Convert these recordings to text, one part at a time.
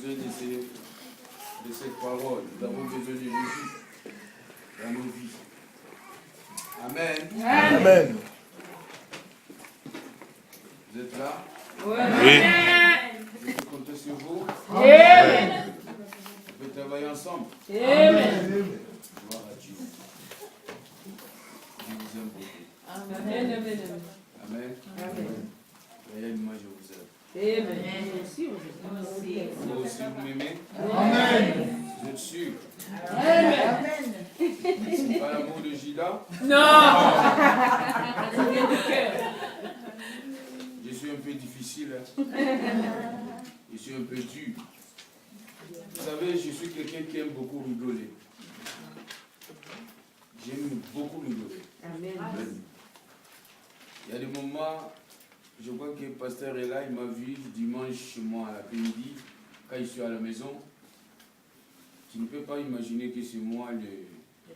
besoin de cette parole. Nous avons besoin de Jésus dans nos vies. Amen. Amen. Vous êtes là? Oui. Je peux compter sur vous? Amen. On peut travailler ensemble. Amen. Gloire à Dieu. Je vous aime beaucoup. Amen. Amen. Amen. Réellement, je vous aime. Amen. Vous aussi, vous m'aimez? Amen. Vous êtes sûr? Amen. C'est pas l'amour de Gida? Non. Je suis un peu difficile. Je suis un peu dur. Vous savez, je suis quelqu'un qui aime beaucoup rigoler. J'aime beaucoup rigoler. Amen. Il y a des moments, je vois que le pasteur est là, il m'a vu dimanche chez moi à l'après-midi, quand je suis à la maison. Tu ne peux pas imaginer que c'est moi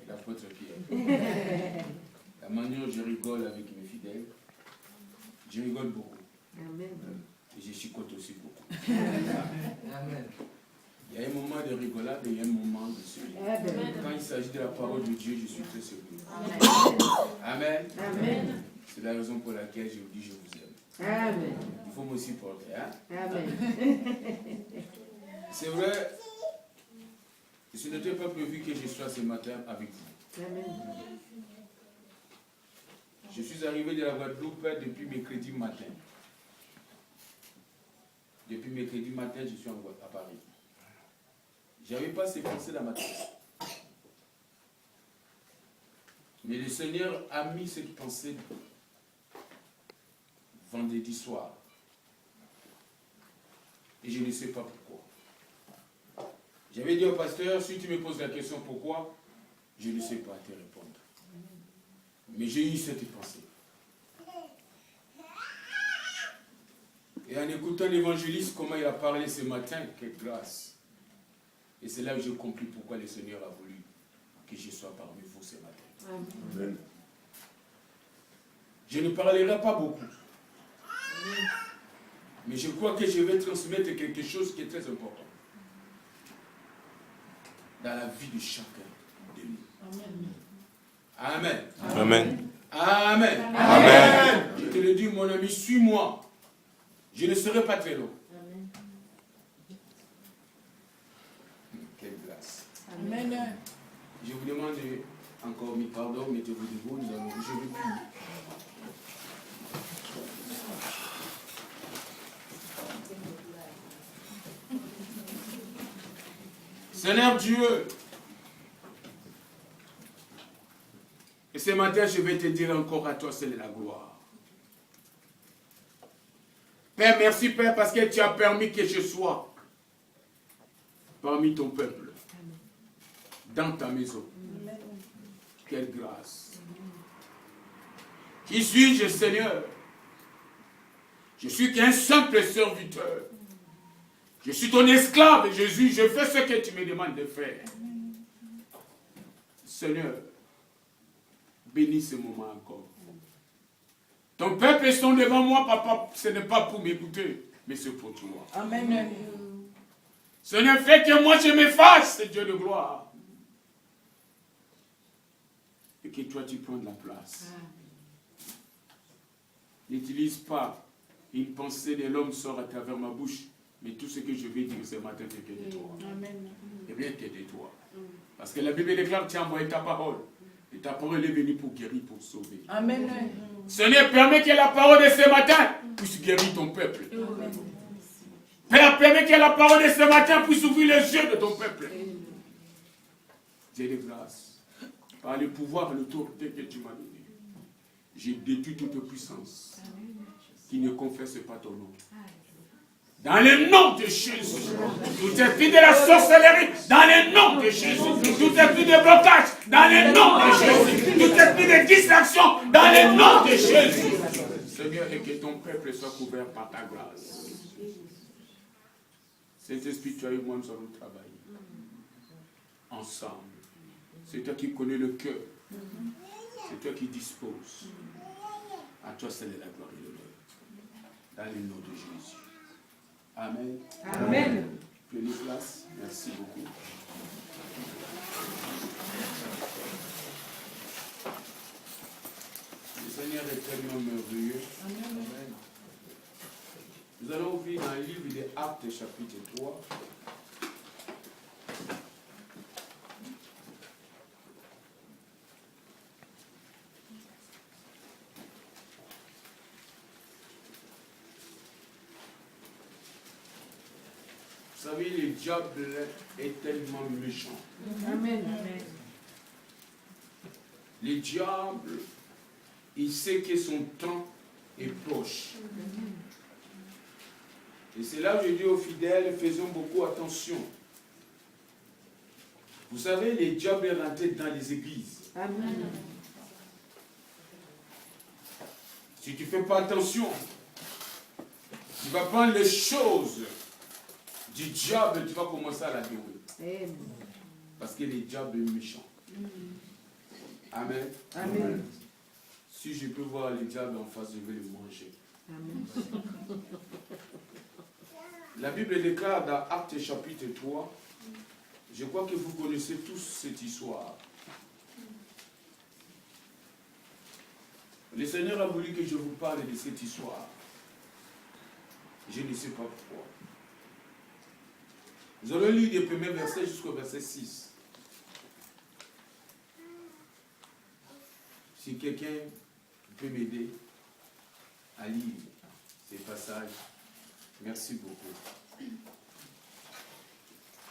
l'apôtre Pierre. La manière dont je rigole avec mes fidèles, je rigole beaucoup. Amen. Et je chicote aussi beaucoup. Amen. Il y a un moment de rigolade et il y a un moment de sérieux. Quand il s'agit de la parole de Dieu, je suis très sérieux. Amen. Amen. C'est la raison pour laquelle je vous dis je vous aime. Amen. Il faut me supporter. Hein? Amen. C'est vrai, ce n'était pas prévu que je sois ce matin avec vous. Amen. Je suis arrivé de la Guadeloupe depuis mercredi matin. Depuis mercredi matin, je suis à Paris. Je n'avais pas ces pensées dans ma tête. Mais le Seigneur a mis cette pensée vendredi soir. Et je ne sais pas pourquoi. J'avais dit au pasteur, si tu me poses la question pourquoi, je ne sais pas te répondre. Mais j'ai eu cette pensée. Et en écoutant l'évangéliste, comment il a parlé ce matin, quelle grâce. Et c'est là que j'ai compris pourquoi le Seigneur a voulu que je sois parmi vous ce matin. Amen. Je ne parlerai pas beaucoup. Mais je crois que je vais transmettre quelque chose qui est très important dans la vie de chacun de nous. Amen. Amen. Amen. Amen. Je te le dis, mon ami, suis-moi. Je ne serai pas très long. Quelle grâce. Amen. Je vous demande encore mille pardons, mettez-vous debout, je vais prier. Seigneur Dieu, et ce matin je vais te dire encore à toi, c'est la gloire. Père, merci Père, parce que tu as permis que je sois parmi ton peuple, dans ta maison. Quelle grâce. Qui suis-je, Seigneur? Je suis qu'un simple serviteur. Je suis ton esclave, Jésus. Je fais ce que tu me demandes de faire. Seigneur, bénis ce moment encore. Ton peuple sont devant moi, papa. Ce n'est pas pour m'écouter, mais c'est pour toi. Amen. Seigneur, fais que moi je m'efface, Dieu de gloire. Et que toi tu prends de la place. N'utilise pas une pensée de l'homme sort à travers ma bouche, mais tout ce que je vais dire ce matin, c'est que de toi. Amen. Et bien que de toi. Parce que la Bible déclare, tu as envoyé ta parole. Et ta parole est venue pour guérir, pour sauver. Amen. Seigneur, permets que la parole de ce matin puisse guérir ton peuple. Père, permets que la parole de ce matin puisse ouvrir les yeux de ton peuple. J'ai des grâces. Par le pouvoir et l'autorité que tu m'as donné. J'ai détruit toute puissance qui ne confesse pas ton nom. Dans le nom de Jésus. Tout esprit de la sorcellerie, dans le nom de Jésus. Tout esprit de blocage, dans le nom de Jésus. Tout esprit de distraction, dans le nom de Jésus. Seigneur, et que ton peuple soit couvert par ta grâce. Cet esprit, tu as eu moi, nous allons travailler. Ensemble. C'est toi qui connais le cœur. C'est toi qui disposes. À toi, c'est la gloire et l'honneur. Dans le nom de Jésus. Amen. Amen. Prenez place. Merci beaucoup. Le Seigneur est tellement merveilleux. Amen. Nous allons ouvrir dans le livre des Actes, chapitre 3. Vous savez, le diable est tellement méchant. Amen. Le diable, il sait que son temps est proche. Et c'est là que je dis aux fidèles, faisons beaucoup attention. Vous savez, le diable est rentré dans les églises. Amen. Si tu ne fais pas attention, tu vas prendre les choses du diable et tu vas commencer à l'adorer. Parce que le diable est méchant. Amen. Amen. Si je peux voir le diable en face, je vais le manger. Amen. La Bible déclare dans Actes chapitre 3, je crois que vous connaissez tous cette histoire. Le Seigneur a voulu que je vous parle de cette histoire. Je ne sais pas pourquoi. Nous allons lire des premiers versets jusqu'au verset 6. Si quelqu'un peut m'aider à lire ces passages, merci beaucoup.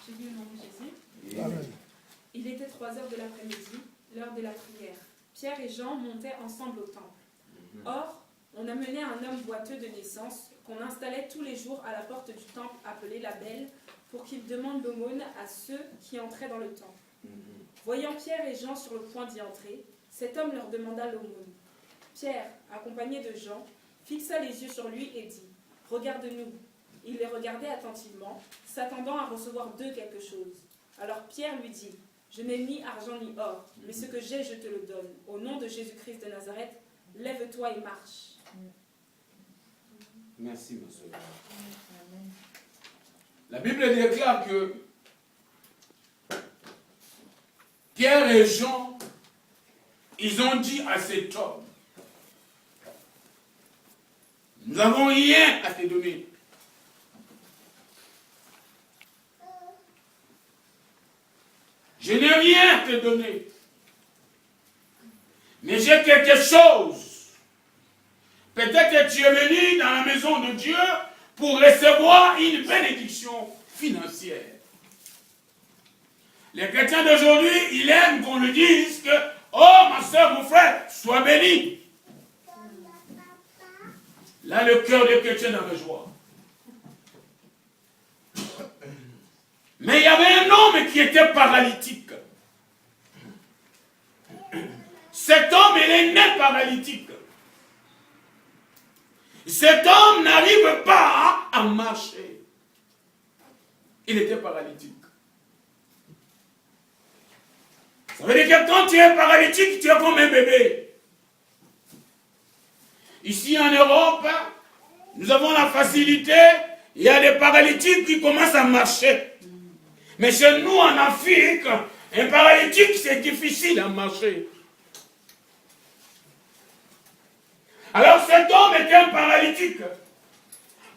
J'ai lu au nom de Jésus. Amen. Il était 3 heures de l'après-midi, l'heure de la prière. Pierre et Jean montaient ensemble au temple. Or, on amenait un homme boiteux de naissance qu'on installait tous les jours à la porte du temple appelé la Belle pour qu'il demande l'aumône à ceux qui entraient dans le temple. Voyant Pierre et Jean sur le point d'y entrer, cet homme leur demanda l'aumône. Pierre, accompagné de Jean, fixa les yeux sur lui et dit « Regarde-nous ». Il les regardait attentivement, s'attendant à recevoir d'eux quelque chose. Alors Pierre lui dit « Je n'ai ni argent ni or, mais ce que j'ai, je te le donne. Au nom de Jésus-Christ de Nazareth, lève-toi et marche. » Merci, ma soeur. La Bible déclare que Pierre et Jean, ils ont dit à cet homme, nous n'avons rien à te donner. Je n'ai rien à te donner. Mais j'ai quelque chose. Peut-être que tu es venu dans la maison de Dieu pour recevoir une bénédiction financière. Les chrétiens d'aujourd'hui, ils aiment qu'on lui dise que « Oh, ma soeur, mon frère, sois béni ». Là, le cœur des chrétiens dans la joie. Mais il y avait un homme qui était paralytique. Cet homme, il est né paralytique. Cet homme n'arrive pas à marcher. Il était paralytique. Ça veut dire que quand tu es paralytique, tu es comme un bébé. Ici en Europe, nous avons la facilité, il y a des paralytiques qui commencent à marcher. Mais chez nous en Afrique, un paralytique, c'est difficile à marcher. Alors cet homme était un paralytique.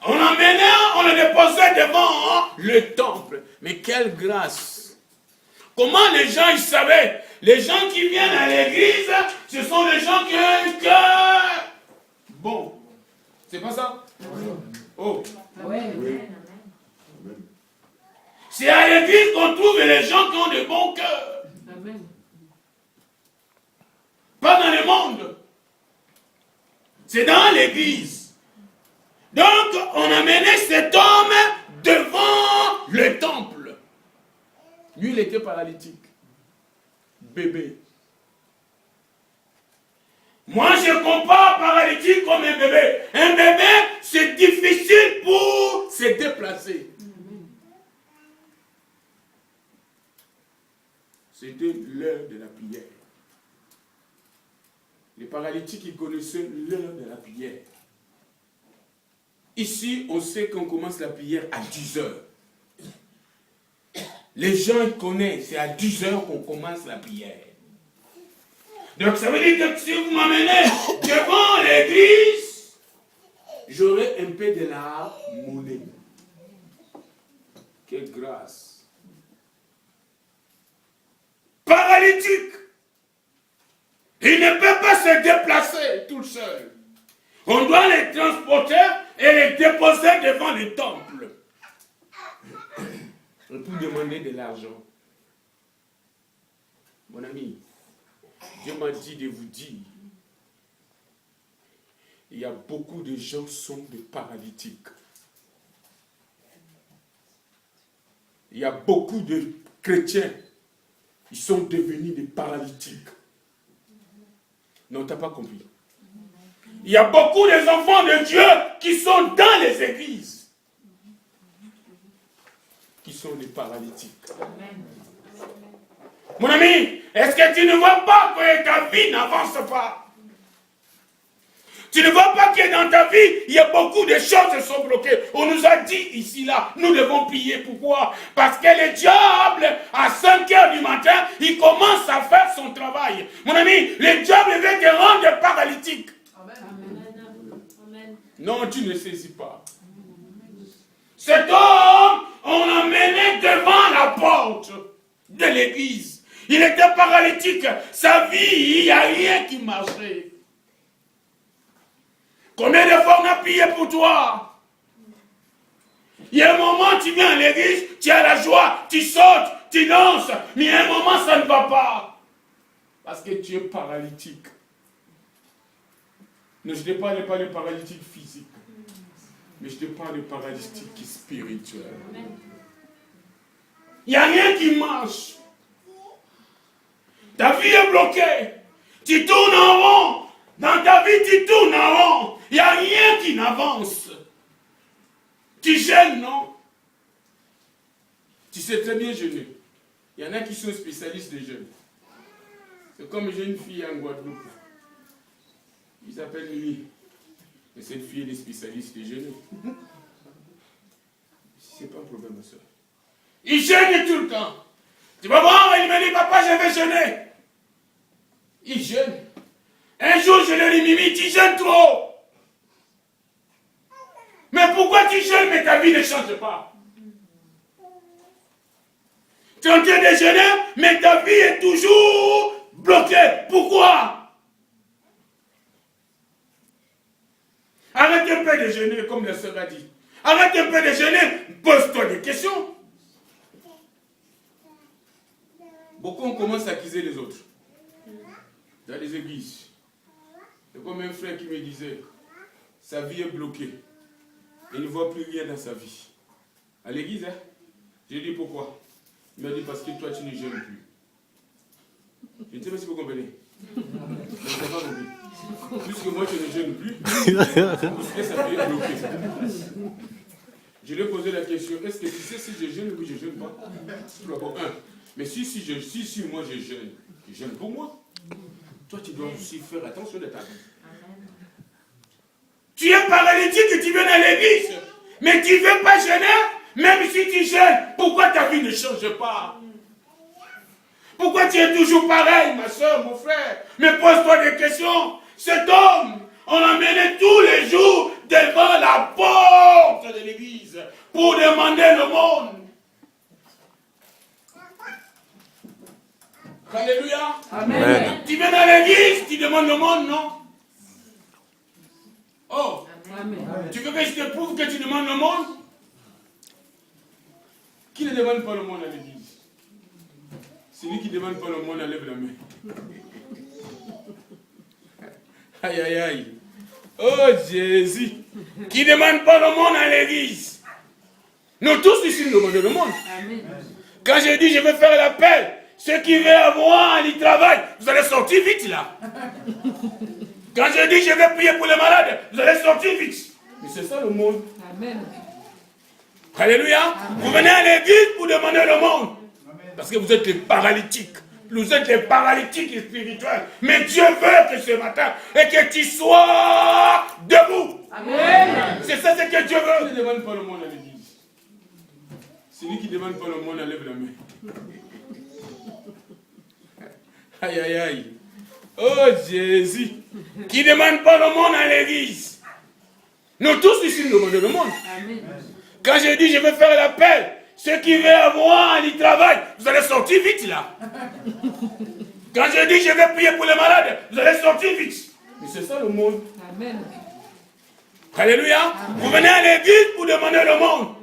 On l'emmenait, on le déposait devant le temple. Mais quelle grâce! Comment les gens ils savaient? Les gens qui viennent à l'église, ce sont les gens qui ont un cœur bon. C'est pas ça? Oh. Oui. C'est à l'église qu'on trouve les gens qui ont de bons cœurs. Amen. Pas dans le monde. C'est dans l'église. Donc, on a mené cet homme devant le temple. Lui, il était paralytique. Bébé. Moi, je compare paralytique comme un bébé. Un bébé, c'est difficile pour se déplacer. C'était l'heure de la prière. Les paralytiques, ils connaissaient l'heure de la prière. Ici, on sait qu'on commence la prière à 10 heures. Les gens ils connaissent, c'est à 10 heures qu'on commence la prière. Donc ça veut dire que si vous m'amenez devant l'église, j'aurai un peu de la monnaie. Quelle grâce. Paralytique. Il ne peut pas se déplacer tout seul. On doit les transporter et les déposer devant le temple. On peut demander de l'argent. Mon ami, Dieu m'a dit de vous dire, il y a beaucoup de gens qui sont des paralytiques. Il y a beaucoup de chrétiens, ils sont devenus des paralytiques. Non, tu n'as pas compris. Il y a beaucoup des enfants de Dieu qui sont dans les églises, qui sont des paralytiques. Mon ami, est-ce que tu ne vois pas que ta vie n'avance pas? Tu ne vois pas que dans ta vie, il y a beaucoup de choses qui sont bloquées. On nous a dit ici, là, nous devons prier. Pourquoi? Parce que le diable, à 5 heures du matin, il commence à faire son travail. Mon ami, le diable veut te rendre paralytique. Amen. Non, tu ne saisis pas. Cet homme, on l'a mené devant la porte de l'église. Il était paralytique. Sa vie, il n'y a rien qui marchait. Combien de fois on a prié pour toi? Il y a un moment, tu viens à l'église, tu as la joie, tu sautes, tu danses, mais il y a un moment, ça ne va pas. Parce que tu es paralytique. Ne, je ne te parle pas de paralytique physique, mais je te parle de paralytique spirituel. Il n'y a rien qui marche. Ta vie est bloquée. Tu tournes en rond. Dans ta vie, tu tournes en rond. Il n'y a rien qui n'avance. Tu gênes, non? Tu sais très bien jeûner. Il y en a qui sont spécialistes de jeûne. C'est comme j'ai une fille en Guadeloupe. Il s'appelle Lily. Et cette fille est spécialiste de jeûner. C'est pas un problème, ma soeur. Il jeûne tout le temps. Tu vas voir, il me dit, papa, je vais jeûner. Il jeûne. Un jour, je lui ai dit, Mimi, tu jeûnes trop. Mais pourquoi tu jeûnes, mais ta vie ne change pas? Tu es en train de jeûner, mais ta vie est toujours bloquée. Pourquoi? Arrête un peu de jeûner, comme la sœur a dit. Arrête un peu de jeûner, pose-toi des questions. Beaucoup commencent à accuser les autres. Dans les églises. C'est comme un frère qui me disait, sa vie est bloquée. Il ne voit plus rien dans sa vie. À l'église, hein? J'ai dit pourquoi? Il m'a dit parce que toi tu ne jeûnes plus. Je ne sais pas si vous comprenez. Je ne sais pas compris. Puisque moi je ne jeûne plus, puisque sa vie est bloquée. Je lui ai posé la question, est-ce que tu sais si je jeûne ou je ne jeûne pas? Bon, mais si moi je jeûne pour moi. Toi, tu dois aussi faire attention de ta vie. Tu es paralytique et tu viens à l'église, mais tu ne veux pas jeûner, même si tu jeûnes. Pourquoi ta vie ne change pas? Pourquoi tu es toujours pareil, ma soeur, mon frère? Mais pose-toi des questions. Cet homme, on l'a mené tous les jours devant la porte de l'église pour demander le monde. Alléluia. Amen. Tu viens dans l'église, tu demandes le monde, non? Oh. Amen. Tu veux que je te prouve que tu demandes le monde? Qui ne demande pas le monde à l'église? Celui qui ne demande pas le monde, lève la main. Aïe, aïe, aïe. Oh Jésus. Qui ne demande pas le monde à l'église? Nous tous ici, nous demandons le monde. Amen. Quand j'ai dit je vais faire l'appel, ceux qui veulent avoir du travail, vous allez sortir vite là. Quand je dis je vais prier pour les malades, vous allez sortir vite. Mais c'est ça le monde. Amen. Alléluia. Amen. Vous venez à l'église pour demander le monde. Amen. Parce que vous êtes les paralytiques. Vous êtes les paralytiques spirituels. Mais Dieu veut que ce matin, et que tu sois debout. Amen. C'est ça ce que Dieu veut. Ne demande pas le monde à l'église. Celui qui ne demande pas le monde, enlève la main. Aïe, aïe, aïe. Oh Jésus. Qui ne demande pas le monde à l'église. Nous tous ici, nous demandons le monde. Amen. Quand je dis je vais faire l'appel, ceux qui veulent avoir du travail, vous allez sortir vite là. Quand je dis je vais prier pour les malades, vous allez sortir vite. Mais c'est ça le monde. Amen. Alléluia. Vous venez à l'église pour demander le monde.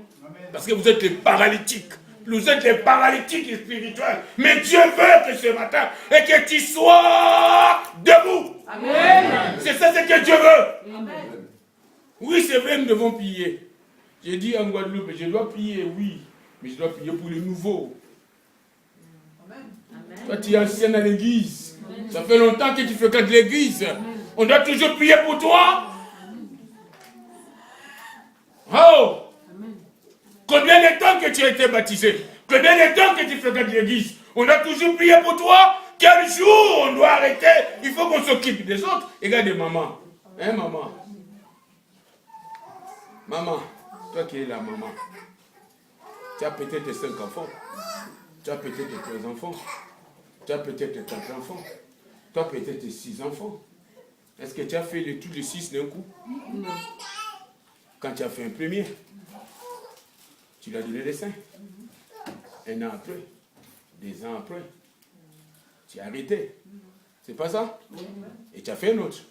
Parce que vous êtes les paralytiques. Vous êtes les paralytiques spirituels. Mais Dieu veut que ce matin, et que tu sois debout. Amen. C'est ça ce que Dieu veut. Amen. Oui, c'est vrai, nous devons prier. J'ai dit en Guadeloupe, je dois prier, oui. Mais je dois prier pour les nouveaux. Toi, tu es ancienne à l'église. Ça fait longtemps que tu fréquentes l'église. On doit toujours prier pour toi. Oh! Combien de temps que tu as été baptisé? Combien de temps que tu fréquentes l'église? On doit toujours prier pour toi. Quel jour on doit arrêter? Il faut qu'on s'occupe des autres. Regarde maman. Hein, maman? Maman, toi qui es là, maman. Tu as peut-être 5 enfants. Tu as peut-être 3 enfants. Tu as peut-être 4 enfants. Tu as peut-être 6 enfants. Est-ce que tu as fait tous les 6 d'un coup? Non. Quand tu as fait un premier, tu lui as donné les seins. Un an après, 2 ans après, tu as arrêté. C'est pas ça? Et tu as fait un autre.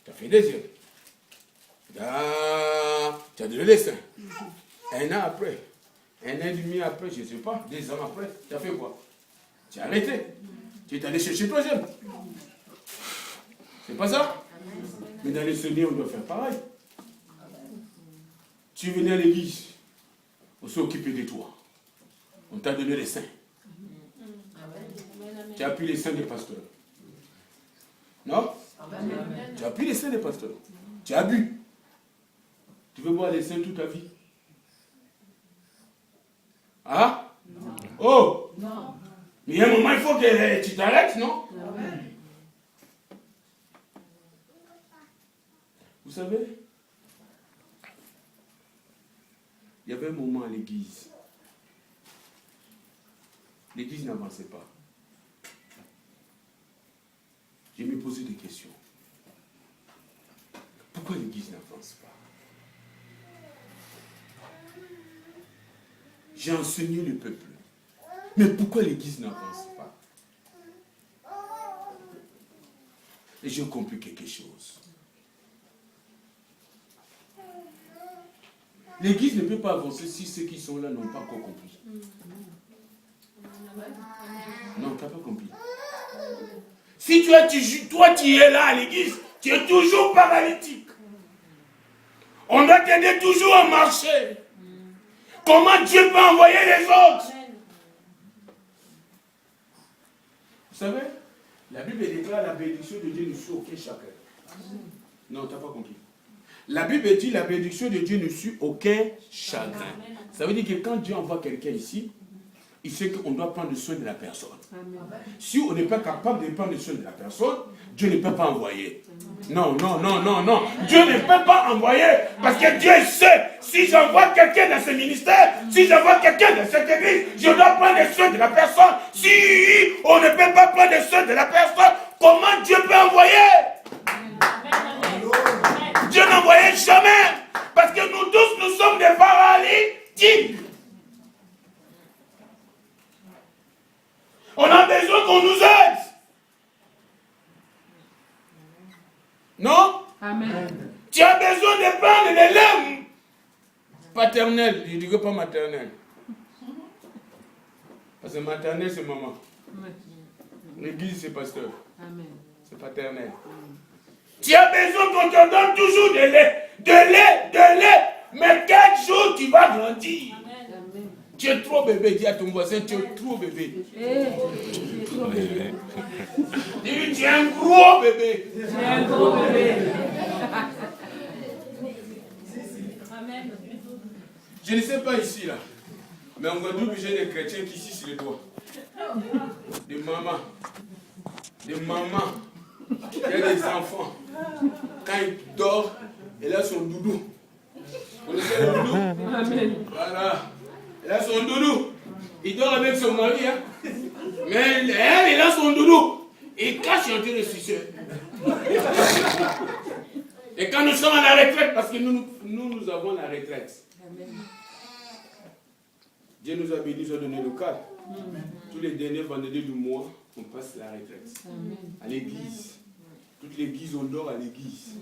Tu as fait deuxième. Tu as donné les seins. Un an après, 1 an et demi après, je ne sais pas, 2 ans après, tu as fait quoi? Tu as arrêté. Tu es allé chercher troisième. C'est pas ça? Mais dans les Seigneurs, on doit faire pareil. Tu venais à l'église, on s'est occupé de toi. On t'a donné les seins. Tu as pris les seins des pasteurs. Non? Tu as pris les seins des pasteurs. Tu as bu. Tu veux boire les seins toute ta vie? Ah? Oh! Non. Mais il y a un moment, il faut que tu t'arrêtes, non? Vous savez, il y avait un moment à l'église. L'église n'avançait pas. Je me posais des questions. Pourquoi l'église n'avance pas? J'ai enseigné le peuple. Mais pourquoi l'église n'avance pas? Et j'ai compris quelque chose. L'église ne peut pas avancer si ceux qui sont là n'ont pas encore compris. Non, tu n'as pas compris. Si toi tu es là à l'église, tu es toujours paralytique. On doit t'aider toujours à marcher. Comment Dieu peut envoyer les autres? Vous savez, la Bible déclare la bénédiction de Dieu ne suit aucun chagrin. Non, tu n'as pas compris. La Bible dit la bénédiction de Dieu ne suit aucun chagrin. Ça veut dire que quand Dieu envoie quelqu'un ici, il sait qu'on doit prendre soin de la personne. Si on n'est pas capable de prendre soin de la personne, Dieu ne peut pas envoyer. Non, non, non, non, non. Dieu ne peut pas envoyer parce que Dieu sait, si j'envoie quelqu'un dans ce ministère, si j'envoie quelqu'un dans cette église, je dois prendre soin de la personne. Si on ne peut pas prendre soin de la personne, comment Dieu peut envoyer? Dieu n'envoyait jamais. Parce que nous tous, nous sommes des paralytiques. On a besoin qu'on nous aide. Non? Amen. Tu as besoin de prendre des lames paternelles. Je ne dirais pas maternelles. Parce que maternelle, c'est maman. L'église, c'est pasteur. Amen. C'est paternel. Tu as besoin qu'on te donne toujours de lait. De lait, de lait. Mais quel jour tu vas grandir? Amen. Tu es trop bébé. Dis à ton voisin, tu es trop bébé. Dis, tu es un gros bébé. C'est un gros bébé. Amen. Je ne sais pas ici, là. Mais en Guadeloupe, j'ai des chrétiens qui sucent les doigts. Des mamans. Des mamans. Il y a des enfants. Quand ils dorment, et là, son doudou. Vous connaissez le doudou? Amen. Voilà. Elle a son doudou. Il dort avec son mari. Hein. Mais elle a son doudou. Il cache en train de sucer. Et quand nous sommes à la retraite, parce que nous avons la retraite. Dieu nous a bénis, nous a donné le cadre. Tous les derniers vendredis du mois, on passe la retraite. À l'église. Toute l'église, on dort à l'église.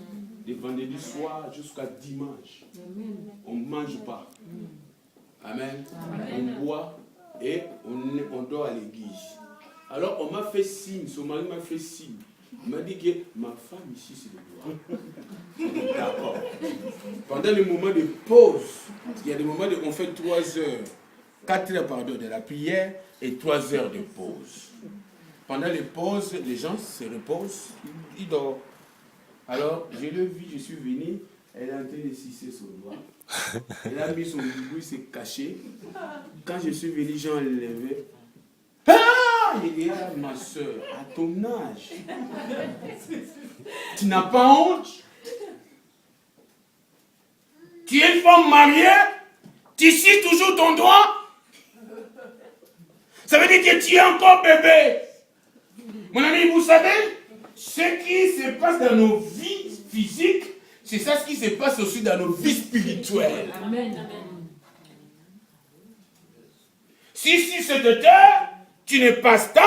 Les vendredis soir jusqu'à dimanche. On ne mange pas. Amen. On boit et on dort à l'église. Alors on m'a fait signe, son mari m'a fait signe. Il m'a dit que ma femme ici c'est le droit. D'accord. Pendant les moments de pause, il y a des moments où on fait 3 heures, 4 heures pardon, de la prière et 3 heures de pause. Pendant les pauses, les gens se reposent, ils dorment. Alors je l'ai vu, je suis venu, elle est en train de sucer son doigt. Elle a mis son boubou, il s'est caché. Quand je suis venu, j'ai enlevé. Ah! Il dit, ah, ma soeur, à ton âge, tu n'as pas honte? Tu es une femme mariée? Tu scies toujours ton doigt? Ça veut dire que tu es encore bébé. Mon ami, vous savez, ce qui se passe dans nos vies physiques, c'est ça ce qui se passe aussi dans nos vies spirituelles. Amen. Si sur cette terre, tu n'es pas stable,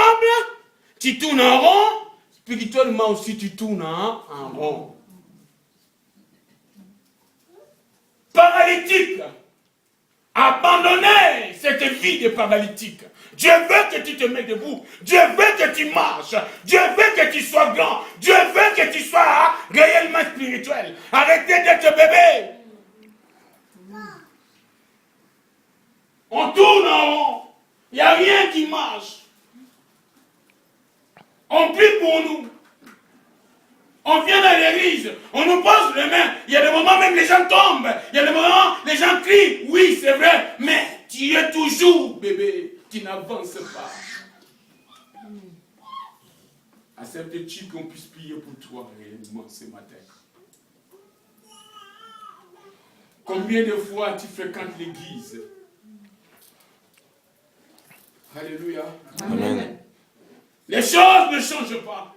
tu tournes en rond, spirituellement aussi tu tournes en rond. Paralytique, abandonner cette vie de paralytique. Dieu veut que tu te mettes debout. Dieu veut que tu marches. Dieu veut que tu sois grand. Dieu veut que tu sois réellement spirituel. Arrêtez d'être bébé. On tourne en rond. Il n'y a rien qui marche. On prie pour nous. On vient dans l'église, on nous pose les mains. Il y a des moments même les gens tombent. Il y a des moments les gens crient. Oui, c'est vrai, mais tu es toujours bébé. Tu n'avances pas. Acceptes-tu qu'on puisse prier pour toi réellement ce matin? Combien de fois tu fréquentes l'église? Alléluia. Amen. Les choses ne changent pas.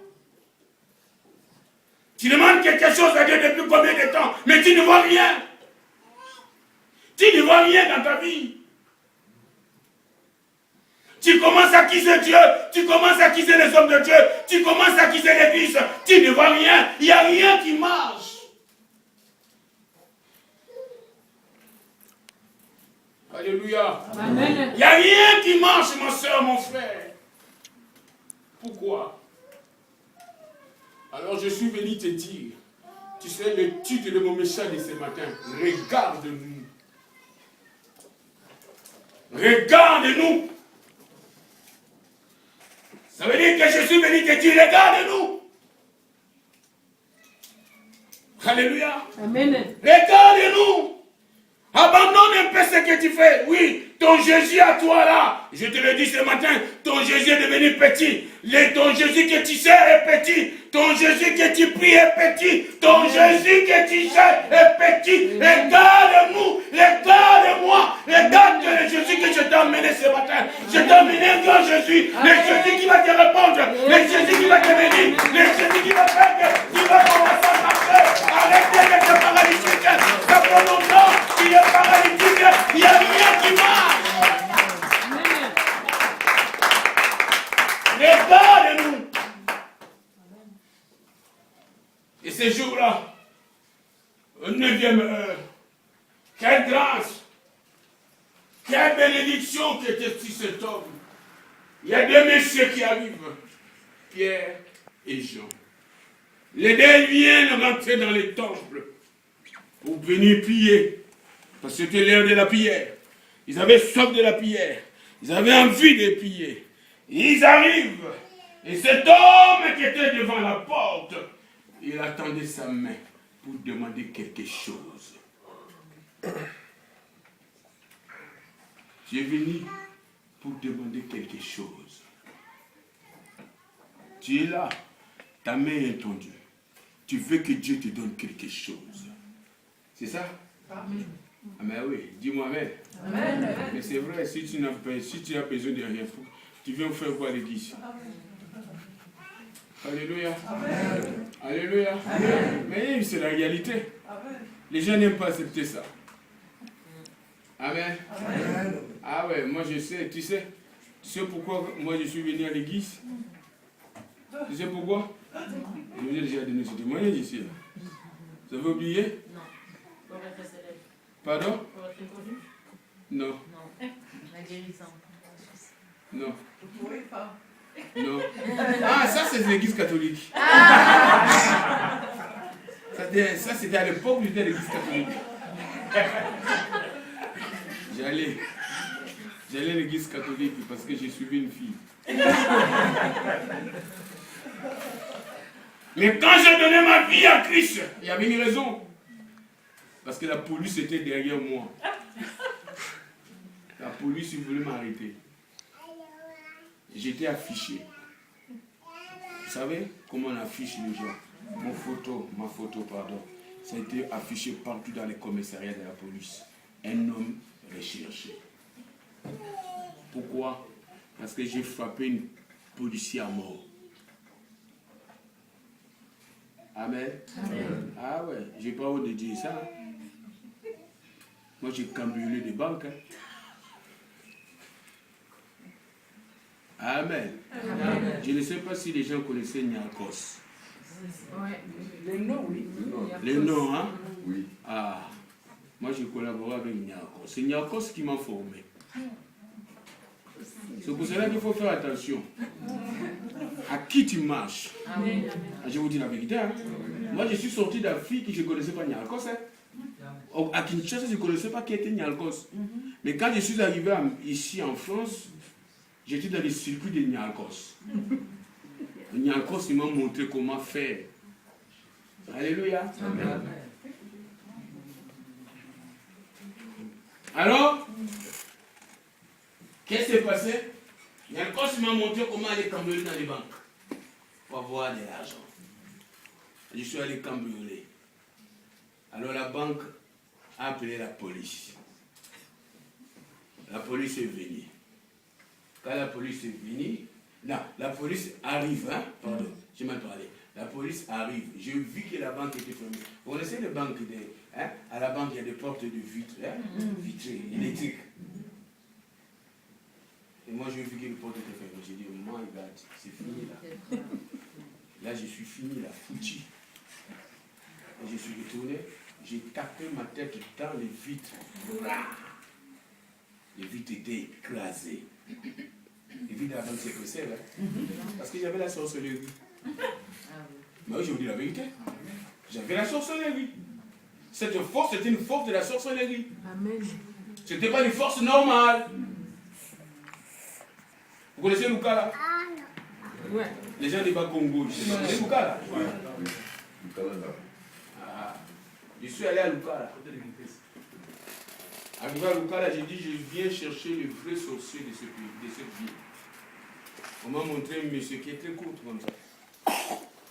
Tu demandes quelque chose à Dieu depuis combien de temps, mais tu ne vois rien. Tu ne vois rien dans ta vie. Tu commences à accuser Dieu, tu commences à accuser les hommes de Dieu, tu commences à accuser l'église, tu ne vois rien, il n'y a rien qui marche. Alléluia. Amen. Il n'y a rien qui marche, ma soeur, mon frère. Pourquoi? Alors je suis venu te dire, tu sais le titre de mon message de ce matin, regarde-nous. Regarde-nous. Ça veut dire que je suis venu te dire, regarde-nous. Alléluia. Amen. Regarde-nous. Abandonne un peu ce que tu fais. Oui, ton Jésus à toi là, je te le dis ce matin, ton Jésus est devenu petit. Ton Jésus que tu sers est petit. Ton Jésus que tu pries est petit. Ton Jésus que tu sers est petit. Regarde-nous, regarde-moi. Regarde le Jésus que je t'ai emmené ce matin. Je t'ai emmené un grand Jésus. Le Jésus qui va te répondre. Le Jésus qui va te bénir. Le Jésus qui va faire que tu vas commencer à marcher. Arrêtez d'être paralytique. Ça fait longtemps qu'il est paralytique. Il n'y a rien qui marche. Regarde-nous. Et ces jours-là, une 9e heure, quelle grâce, quelle bénédiction que était sur cet homme. Il y a 2 messieurs qui arrivent, Pierre et Jean. Les deux viennent rentrer dans les temples pour venir prier, parce que c'était l'heure de la prière. Ils avaient soif de la prière, ils avaient envie de prier. Ils arrivent, et cet homme qui était devant la porte, il attendait sa main pour demander quelque chose. Tu es venu pour demander quelque chose. Tu es là, ta main est tendue. Tu veux que Dieu te donne quelque chose. C'est ça? Amen. Ah mais oui, dis-moi amen. Amen. Mais c'est vrai, si tu as besoin de rien, tu viens faire quoi à l'église? Alléluia. Amen. Alléluia. Amen. Mais c'est la réalité. Amen. Les gens n'aiment pas accepter ça. Amen. Amen. Ah ouais, moi je sais, tu sais pourquoi moi je suis venu à l'église? Tu sais pourquoi? Je vous ai déjà donné ce témoignage ici. Vous avez oublié? Non. Pour être célèbre. Pardon? Pour être connu? Non. Non. La guérison. Non. Vous pouvez pas. Non. Ah, ça c'est l'église catholique. Ça c'était à l'époque où j'étais à l'église catholique. J'allais à l'église catholique parce que j'ai suivi une fille. Mais quand j'ai donné ma vie à Christ, il y avait une raison. Parce que la police était derrière moi. La police voulait m'arrêter. J'étais affiché. Vous savez comment on affiche les gens? Ma photo, ça a été affiché partout dans les commissariats de la police. Un homme recherché. Pourquoi? Parce que j'ai frappé une policière à mort. Amen. Amen. Ah ouais, j'ai pas honte de dire ça. Moi j'ai cambriolé des banques. Amen. Amen. Je ne sais pas si les gens connaissaient Niarchos. Ouais. Les noms, oui. Les noms, hein? Oui. Ah, moi j'ai collaboré avec Niarchos. C'est Niarchos qui m'a formé. C'est pour cela qu'il faut faire attention. À qui tu marches? Amen. Je vous dis la vérité. Hein? Moi je suis sorti d'Afrique et je ne connaissais pas Niarchos. Hein? À Kinshasa, je ne connaissais pas qui était Niarchos. Mais quand je suis arrivé ici en France, j'étais dans les circuits de Niarchos. Niarchos, il m'a montré comment faire. Alléluia. Amen. Alors, qu'est-ce qui s'est passé? Niarchos m'a montré comment aller cambrioler dans les banques pour avoir de l'argent. Je suis allé cambrioler. Alors la banque a appelé la police. La police est venue. Quand la police est venue, non, la police arrive, hein, pardon, je m'en parlé. La police arrive, j'ai vu que la banque était fermée. Vous connaissez les banques, hein? À la banque il y a des portes de vitres, hein? Vitrées, électriques. Et moi j'ai vu que les portes étaient fermées. J'ai dit, moi, c'est fini là. Là je suis fini, là, foutu. Et je suis retourné, j'ai tapé ma tête dans les vitres. Les vitres étaient écrasées. Les vitres de la banque, c'est que c'est, hein? Parce que j'avais la sorcellerie. Mais oui, je vous dis la vérité. J'avais la sorcellerie. Cette force, c'était une force de la sorcellerie. Amen. Ce n'était pas une force normale. Vous connaissez Lukala? Ouais. Les gens du Bas-Congo, vous connaissez Lukala? Ah, je suis allé à Lukala. Arrivé à Lukala, j'ai dit, je viens chercher le vrai sorcier de cette ville. On m'a montré un monsieur qui est très court comme ça.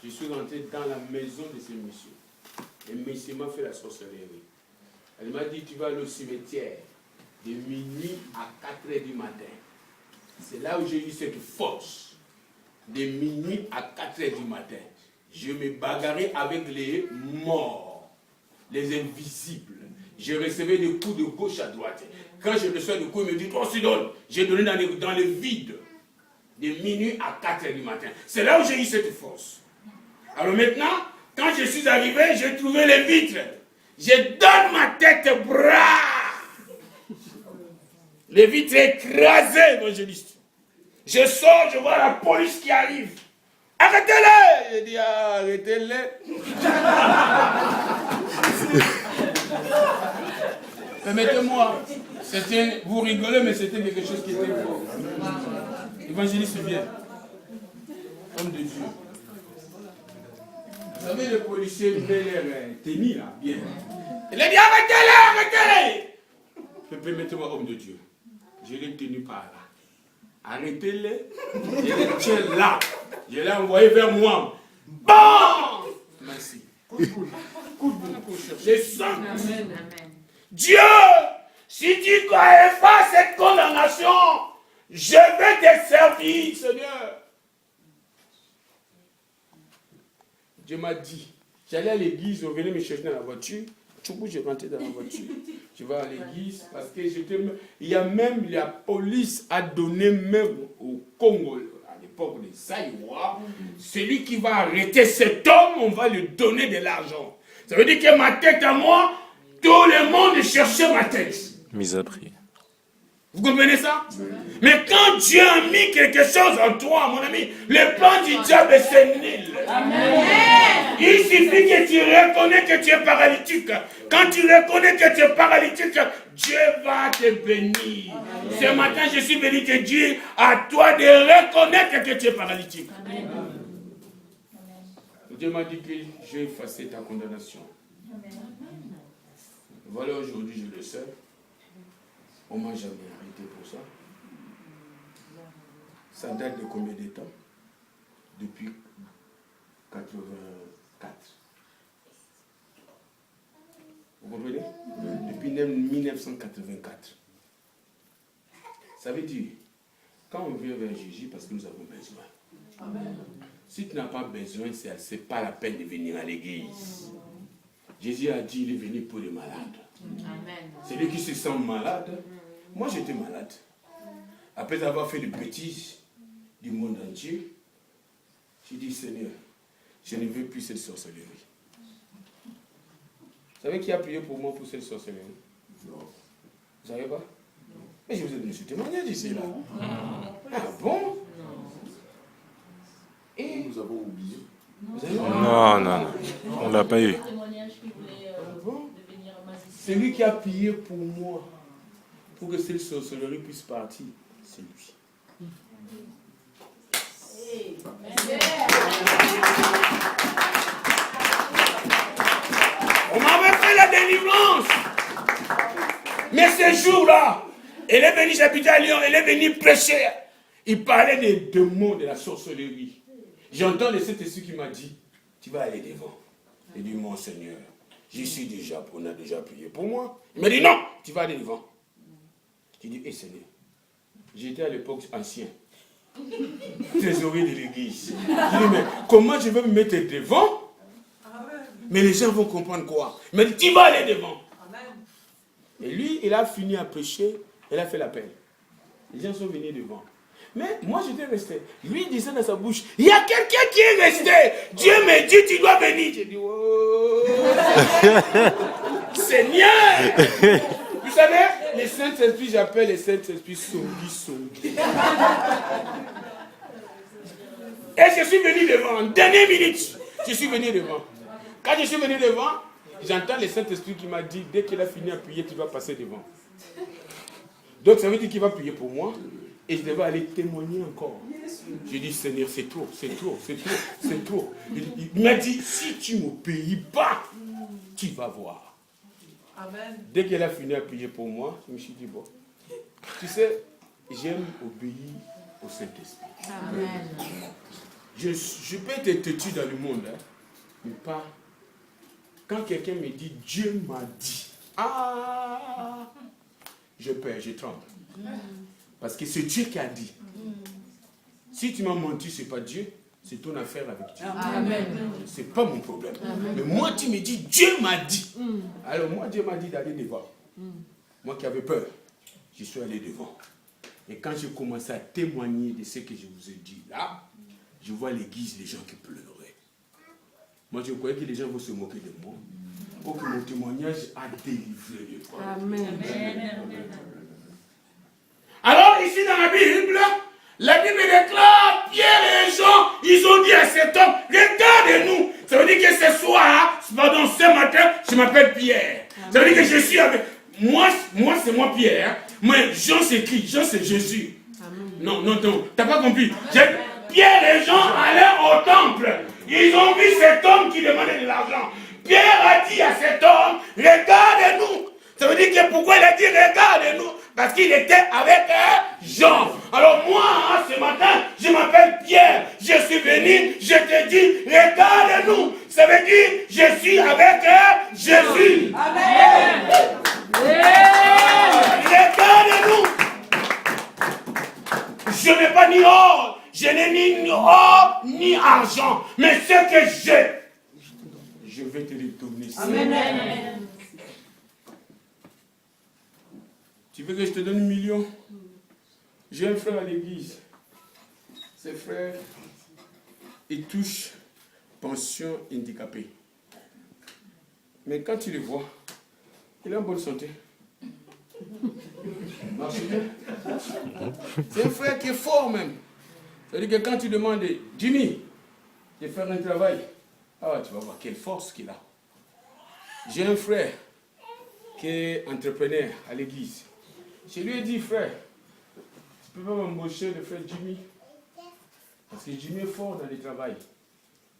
Je suis rentré dans la maison de ce monsieur. Et le monsieur m'a fait la sorcellerie. Elle m'a dit, tu vas aller au cimetière de minuit à 4h du matin. C'est là où j'ai eu cette force. De minuit à 4h du matin. Je me bagarrais avec les morts, les invisibles. Je recevais des coups de gauche à droite. Quand je reçois des coups, il me dit, toi aussi donne. J'ai donné dans le vide. De minuit à 4h du matin. C'est là où j'ai eu cette force. Alors maintenant, quand je suis arrivé, j'ai trouvé les vitres. Je donne ma tête bras. Les vitres écrasées, évangéliste. Je sors, je vois la police qui arrive. Arrêtez-les! Je dis, arrêtez-les. Permettez-moi, vous rigolez, mais c'était quelque chose qui était fort. Évangéliste bien. Homme de Dieu. Vous savez, le policier voulait l'air tenir là, bien. Il a dit, arrêtez-les, arrêtez-les. Permettez-moi, homme de Dieu. Je l'ai tenu par là. Arrêtez-les. Je les tiens là. Je l'ai envoyé vers moi. Bon! Merci. Coup de boule. Les sens. Dieu, si tu effaces cette condamnation, je vais te servir, Seigneur. Dieu m'a dit, j'allais à l'église, on venait me chercher dans la voiture. Tout coup, je rentrais dans la voiture. Je vais à l'église parce que il y a même la police a donné même au Congo, à l'époque des Saïwa, celui qui va arrêter cet homme, on va lui donner de l'argent. Ça veut dire que ma tête à moi, tout le monde cherchait ma tête. Mise à prix. Vous comprenez ça? Mais quand Dieu a mis quelque chose en toi, mon ami, le plan du diable, c'est nul. Amen. Il suffit que tu reconnais que tu es paralytique. Quand tu reconnais que tu es paralytique, Dieu va te bénir. Amen. Ce matin, je suis venu te dire à toi de reconnaître que tu es paralytique. Amen. Dieu m'a dit que j'ai effacé ta condamnation. Amen. Voilà, aujourd'hui, je le sais. On ne m'a jamais arrêté pour ça. Ça date de combien de temps? Depuis 84. Vous comprenez? Depuis 1984. Ça veut dire, quand on vient vers Jésus, parce que nous avons besoin. Amen. Si tu n'as pas besoin, ce n'est pas la peine de venir à l'église. Jésus a dit, il est venu pour les malades. Amen. Celui qui se sent malade, moi j'étais malade. Après avoir fait des bêtises du monde entier, j'ai dit, Seigneur, je ne veux plus cette sorcellerie. Vous savez qui a prié pour moi pour cette sorcellerie? Non. Vous savez pas? Non. Mais je vous ai donné ce témoignage ici là. Ah bon? Et nous avons oublié. Non. On ne l'a pas eu. C'est lui qui a prié pour moi, pour que cette sorcellerie puisse partir. C'est lui. On m'avait fait la délivrance. Mais ce jour-là, elle est venue, j'habitais à Lyon, elle est venue prêcher. Il parlait des démons de la sorcellerie. J'entends le Saint-Esprit qui m'a dit, tu vas aller devant. Il dit, mon Seigneur, on a déjà prié pour moi. Il m'a dit, non, tu vas aller devant. J'ai dit, Seigneur, j'étais à l'époque ancien, trésorier de l'église. J'ai dit, mais comment je vais me mettre devant? Mais les gens vont comprendre quoi? Il m'a dit, tu vas aller devant. Et lui, il a fini à prêcher, il a fait l'appel. Les gens sont venus devant. Mais moi, j'étais resté. Lui, il disait dans sa bouche, il y a quelqu'un qui est resté. Dieu me dit, tu dois venir. J'ai dit, oh, Seigneur. Vous savez, les Saint-Esprit, j'appelle les Saint-Esprit Songi. Et je suis venu devant. Dernière minute, je suis venu devant. Quand je suis venu devant, j'entends le Saint-Esprit qui m'a dit, dès qu'il a fini à prier, tu dois passer devant. Donc ça veut dire qu'il va prier pour moi. Et je devais aller témoigner encore. J'ai dit, Seigneur, c'est trop. Il m'a dit, si tu ne m'obéis pas, tu vas voir. Amen. Dès qu'elle a fini à prier pour moi, je me suis dit, bon, tu sais, j'aime obéir au Saint-Esprit. Amen. Je peux être têtu dans le monde, hein, mais pas. Quand quelqu'un me dit, Dieu m'a dit, je perds, je tremble. Parce que c'est Dieu qui a dit. Si tu m'as menti, ce n'est pas Dieu, c'est ton affaire avec Dieu. Ce n'est pas mon problème. Amen. Mais moi, tu me dis, Dieu m'a dit. Alors moi, Dieu m'a dit d'aller devant. Moi qui avais peur, je suis allé devant. Et quand j'ai commencé à témoigner de ce que je vous ai dit là, je vois l'église, les gens qui pleuraient. Moi, je croyais que les gens vont se moquer de moi. Pour que mon témoignage a délivré les fois. Amen. Alors, ici dans la Bible déclare, Pierre et Jean, ils ont dit à cet homme, regarde-nous. Ça veut dire que ce soir, ce matin, je m'appelle Pierre. Ça veut dire que je suis avec... Moi c'est moi Pierre. Mais Jean c'est qui? Jean c'est Jésus. Amen. Non, t'as pas compris. Pierre et Jean allaient au temple. Ils ont vu cet homme qui demandait de l'argent. Pierre a dit à cet homme, regarde-nous. Ça veut dire que pourquoi il a dit regarde-nous? Parce qu'il était avec Jean. Alors moi, ce matin, je m'appelle Pierre. Je suis venu, je te dis, regarde-nous. Ça veut dire, je suis avec Jésus. Amen. Regardez-nous. Je n'ai pas ni or, je n'ai ni or ni argent, mais ce que j'ai, je vais te le donner. Amen. Tu veux que je te donne 1 million? J'ai un frère à l'église. Ses frères, ils touchent pension handicapée. Mais quand tu le vois, il est en bonne santé. Marche bien. C'est un frère qui est fort même. C'est-à-dire que quand tu demandes, Jimmy, de faire un travail, ah, tu vas voir quelle force qu'il a. J'ai un frère qui est entrepreneur à l'église. Je lui ai dit, frère, tu peux pas m'embaucher de faire Jimmy. Parce que Jimmy est fort dans le travail.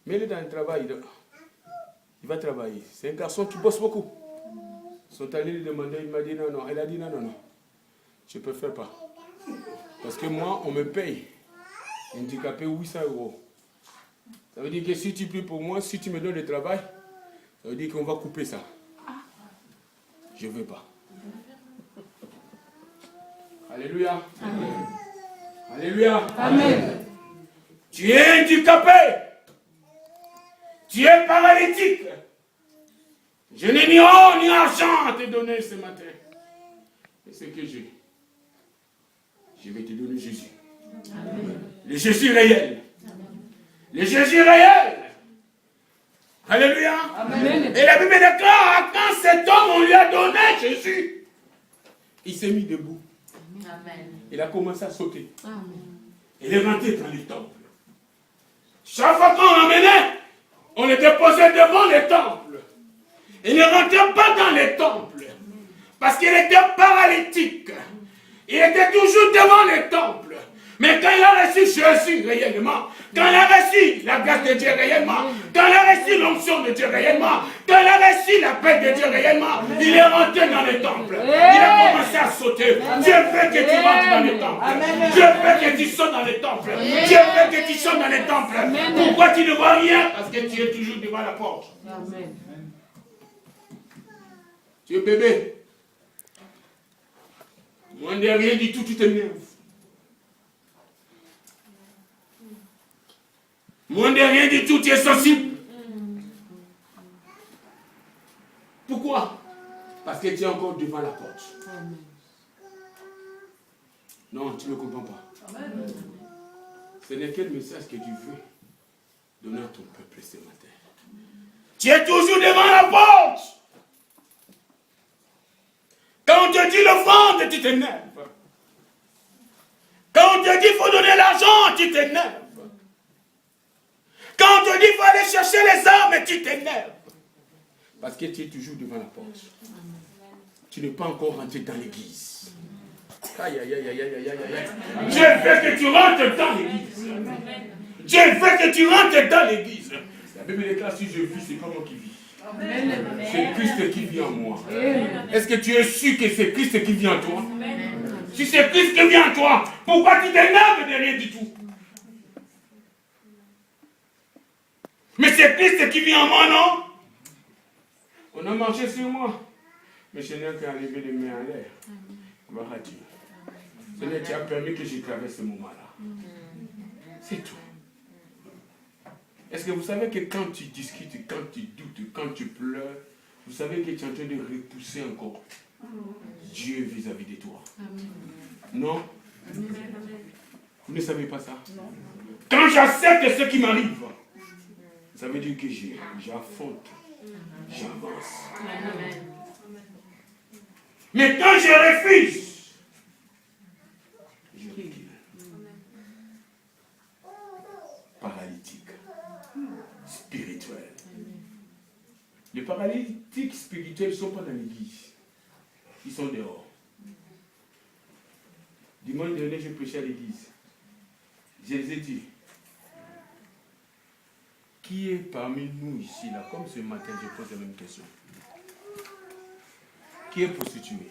Mais il est dans le travail, il va travailler. C'est un garçon qui bosse beaucoup. Ils sont allés lui demander, il m'a dit non, non. Elle a dit non, non, non. Je ne peux faire pas. Parce que moi, on me paye handicapé 800 €. Ça veut dire que si tu pries pour moi, si tu me donnes le travail, ça veut dire qu'on va couper ça. Je ne veux pas. Alléluia. Amen. Alléluia. Amen. Tu es handicapé. Tu es paralytique. Je n'ai ni or ni argent à te donner ce matin. Et ce que j'ai, je vais te donner Jésus. Amen. Le Jésus réel. Amen. Le Jésus réel. Alléluia. Amen. Et la Bible déclare, quand cet homme, on lui a donné Jésus, il s'est mis debout. Amen. Il a commencé à sauter. Amen. Il est rentré dans les temples. Chaque fois qu'on l'emmenait, on le déposait devant les temples. Il ne rentrait pas dans les temples. Parce qu'il était paralytique. Il était toujours devant les temples. Mais quand il a reçu Jésus réellement, quand il a reçu la grâce de Dieu réellement, quand il a reçu l'onction de Dieu réellement, quand il a reçu la paix de Dieu réellement, il est rentré dans les temples. Il a commencé à sauter. Dieu veut que tu rentres dans les temples. Dieu veut que tu sautes dans les temples. Dieu veut que tu sautes dans les temples. Pourquoi tu ne vois rien? Parce que tu es toujours devant la porte. Amen. Tu es bébé. Moi, de rien du tout, tu t'énerves. Moi, de rien du tout, tu es sensible. Pourquoi? Parce que tu es encore devant la porte. Non, tu ne comprends pas. Ce n'est quel message que tu veux donner à ton peuple ce matin. Tu es toujours devant la porte. Quand on te dit l'offrande, tu t'énerves. Quand on te dit qu'il faut donner l'argent, tu t'énerves. Quand on te dit qu'il faut aller chercher les armes, tu t'énerves. Parce que tu es toujours devant la porte. Tu n'es pas encore rentré dans l'église. Aïe, aïe, aïe, aïe, aïe, aïe, aïe. Dieu veut que tu rentres dans l'église. Dieu veut que tu rentres dans l'église. La Bible déclare, si je vis, c'est pas moi qui vis. C'est Christ qui vit en moi. Est-ce que tu es sûr que c'est Christ qui vit en toi? Si c'est Christ qui vit en toi, pourquoi tu t'énerves de rien du tout? Mais c'est Christ qui vit en moi, non? On a marché sur moi. Mais Seigneur qui a levé les mains en l'air. Gloire à Dieu. Seigneur, tu as permis que je traverse ce moment-là. C'est tout. Est-ce que vous savez que quand tu discutes, quand tu doutes, quand tu pleures, vous savez que tu es en train de repousser encore Dieu vis-à-vis de toi? Non? Vous ne savez pas ça? Quand j'accepte ce qui m'arrive, ça veut dire que j'affronte, j'avance. Mais quand je refuse, je recule. Paralytique. Spirituel. Les paralytiques spirituels ne sont pas dans l'église. Ils sont dehors. Dimanche dernier, je prêchais à l'église. Je les ai dit, qui est parmi nous ici, là, comme ce matin, je pose la même question. Qui est prostitué?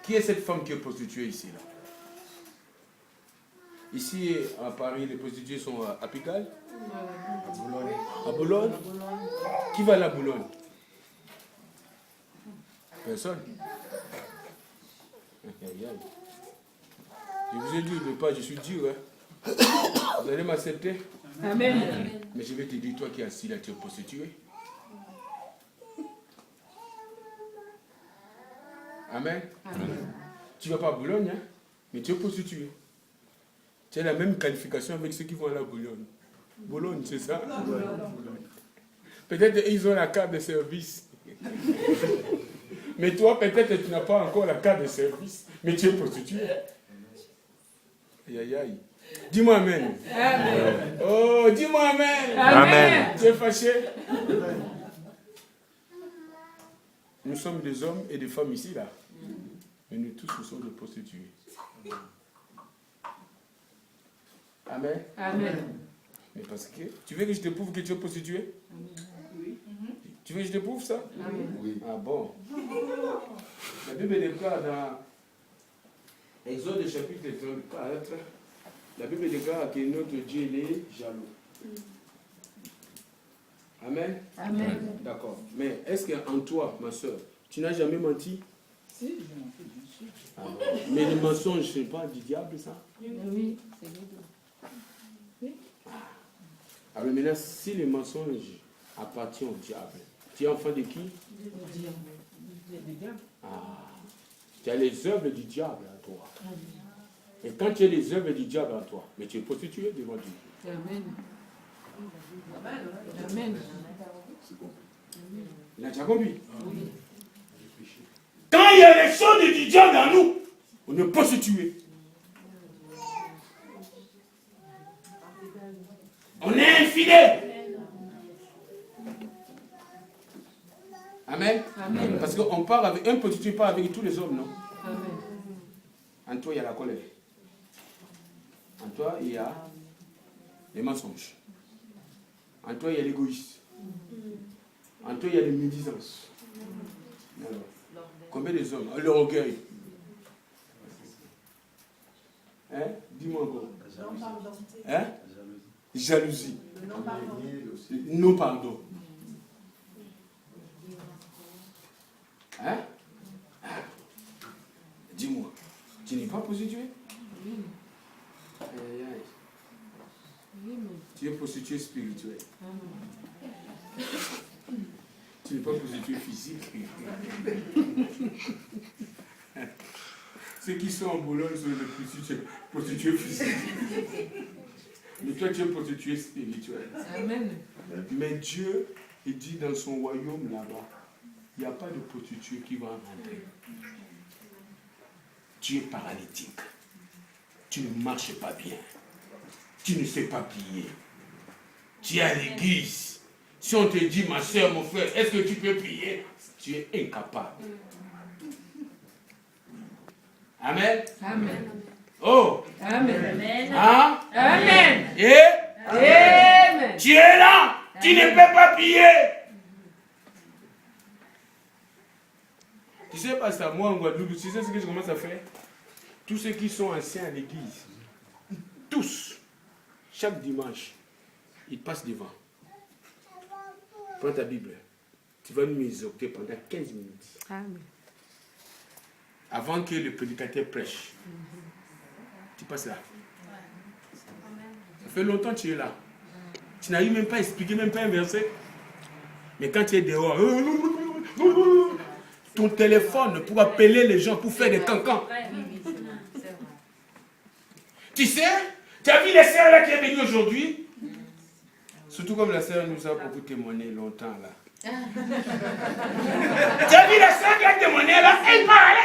Qui est cette femme qui est prostituée ici, là? Ici, à Paris, les prostituées sont à Pigalle, à Boulogne. Qui va aller à Boulogne? Personne. Je vous ai dit au départ, je suis dur. Hein. Vous allez m'accepter? Amen. Mais je vais te dire, toi qui es assis là, tu es prostitué. Amen. Tu ne vas pas à Boulogne, hein, mais tu es prostitué. Tu as la même qualification avec ceux qui vont aller à Boulogne. Boulogne, c'est ça? Peut-être ils ont la carte de service. Mais toi, peut-être tu n'as pas encore la carte de service, mais tu es prostitué. Aïe, aïe, aïe. Dis-moi amen. Amen. Oh, dis-moi amen. Amen. Tu es fâché? Nous sommes des hommes et des femmes ici, là. Mais nous tous, nous sommes des prostituées. Amen. Amen. Mais parce que, tu veux que je te prouve que tu es prostituée? Oui. Tu veux que je te prouve ça? Amen. Oui. Ah bon? La Bible déclare dans Exode chapitre 34, la Bible déclare que notre Dieu est jaloux. Amen? Amen. D'accord. Mais est-ce qu'en toi, ma soeur, tu n'as jamais menti? Si, je m'en fais bien sûr. Ah bon. Mais le mensonge, ce n'est pas du diable, ça? Oui, c'est les deux. Alors maintenant, si le mensonge appartient au diable, tu es enfant de qui? Du diable. Ah, tu as les œuvres du diable en toi. Et quand tu as les œuvres du diable en toi, mais tu es prostitué devant Dieu. Amen. Amen. Il a déjà compris? Quand il y a les choses du diable en nous, on est prostitué. On est infidèle. Amen. Amen. Parce qu'on parle avec un prostitué, pas avec tous les hommes, non? Amen. En toi, il y a la colère. En toi, il y a les mensonges. En toi, il y a l'égoïsme. En toi, il y a les médisances. Alors, combien des hommes? L'orgueil. Hein? Dis-moi encore. Hein? Jalousie. Non pardon. Hein? Dis-moi, tu n'es pas prostitué? Aïe, aïe, aïe. Tu es prostitué spirituel. Tu n'es pas prostitué physique. Ceux qui sont en Boulogne sont des prostituées physiques. Mais toi, tu es prostitué spirituel. Amen. Mais Dieu, il dit dans son royaume là-bas, il n'y a pas de prostituée qui va rentrer. Tu es paralytique. Tu ne marches pas bien. Tu ne sais pas prier. Tu es à l'église. Si on te dit, ma soeur, mon frère, est-ce que tu peux prier? Tu es incapable. Amen. Amen. Oh. Amen. Hein? Amen. Et Amen. tu es là. Tu ne peux pas prier. Tu sais pas ça, moi en Guadeloupe, tu sais ce que je commence à faire? Tous ceux qui sont anciens à l'église, tous, chaque dimanche, ils passent devant. Prends ta Bible. Tu vas nous exhorter pendant 15 minutes. Amen. Avant que le prédicateur prêche. Tu passes là. Ça fait longtemps que tu es là. Tu n'arrives même pas à expliquer, même pas un verset. Mais quand tu es dehors, ton téléphone pour appeler les gens, pour faire des cancans. Tu sais, tu as vu les sœurs là qui est venue aujourd'hui? Surtout comme la sœur nous a beaucoup témoigné longtemps là. Tu as vu la sœur qui a témoigné là? Elle parlait.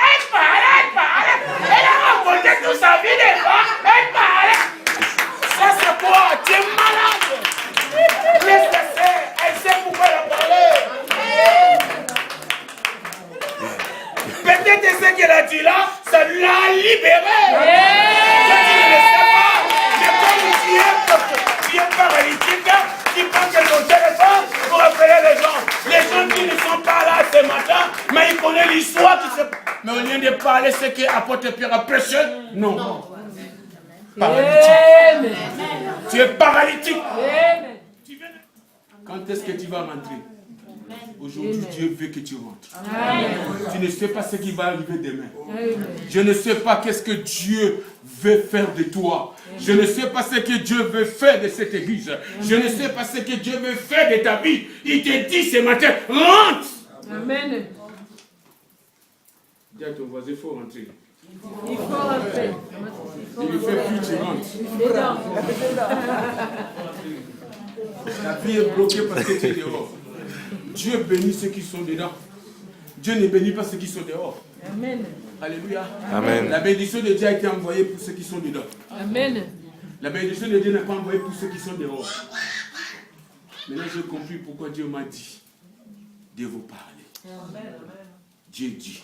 Elle a raconté toute sa vie des fois. Elle parlait. Ça c'est quoi? Tu es malade. Laisse la sœur, elle sait pourquoi elle a parlé. Peut-être ce qu'elle a dit là, ça l'a libéré. Tu ne le sais pas. Mais comme tu es paralytique, tu prends ton téléphone pour appeler les gens. Les gens qui ne sont pas là ce matin, mais ils connaissent l'histoire. Mais au lieu de parler ce que apôtre Pierre a prêché, non. Paralytique. Tu es paralytique. Quand est-ce que tu vas rentrer? Aujourd'hui, Dieu veut que tu rentres. Amen. Tu ne sais pas ce qui va arriver demain. Amen. Je ne sais pas qu'est-ce que Dieu veut faire de toi. Je ne sais pas ce que Dieu veut faire de cette église. Je ne sais pas ce que Dieu veut faire de ta vie. Il te dit ce matin, rentre. Amen. Dis à ton voisin, il faut rentrer. Il faut rentrer. Il ne fait plus, tu rentres. Dedans. La vie est bloquée parce que tu es dehors. Dieu bénit ceux qui sont dedans. Dieu ne bénit pas ceux qui sont dehors. Amen. Alléluia. Amen. La bénédiction de Dieu a été envoyée pour ceux qui sont dedans. Amen. La bénédiction de Dieu n'est pas envoyée pour ceux qui sont dehors. Maintenant, j'ai compris pourquoi Dieu m'a dit de vous parler. Dieu dit.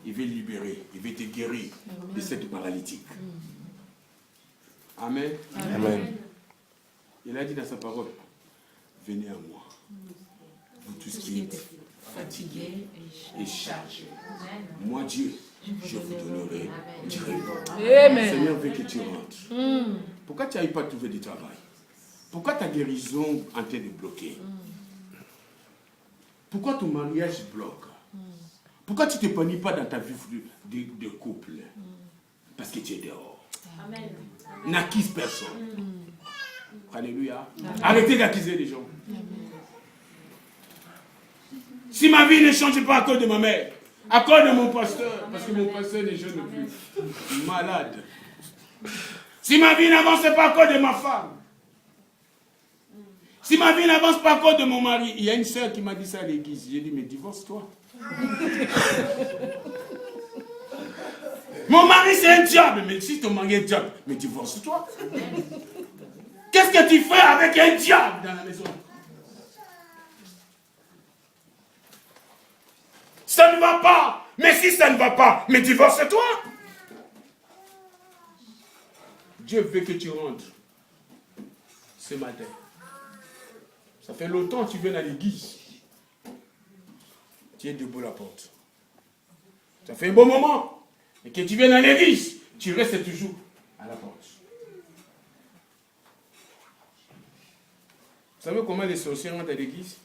Il veut libérer, il veut te guérir de cette paralytique. Amen. Amen. Il a dit dans sa parole, venez à moi, vous tous qui êtes fatigués et chargés. Moi, Dieu, je vous donnerai du repos. Amen. Seigneur veut que tu rentres. Pourquoi tu n'arrives pas à trouver du travail? Pourquoi ta guérison est en train de bloquer? Pourquoi ton mariage bloque? Pourquoi tu ne t'épanouis pas dans ta vie de couple? Parce que tu es dehors. Amen. N'accuse personne. Alléluia. Arrêtez d'accuser les gens. Si ma vie ne change pas à cause de ma mère, à cause de mon pasteur, parce que mon pasteur n'est jeune plus, malade. Si ma vie n'avance pas à cause de ma femme, si ma vie n'avance pas à cause de mon mari, il y a une soeur qui m'a dit ça à l'église. J'ai dit, mais divorce-toi. Mon mari c'est un diable, mais si ton mari est diable, mais divorce-toi. Qu'est-ce que tu fais avec un diable dans la maison? Ça ne va pas. Mais si ça ne va pas, mais divorce-toi. Dieu veut que tu rentres ce matin. Ça fait longtemps que tu viens à l'église. Tu es debout à la porte. Ça fait un bon moment. Et que tu viennes à l'église, tu restes toujours à la porte. Vous savez comment les sorciers rentrent à l'église?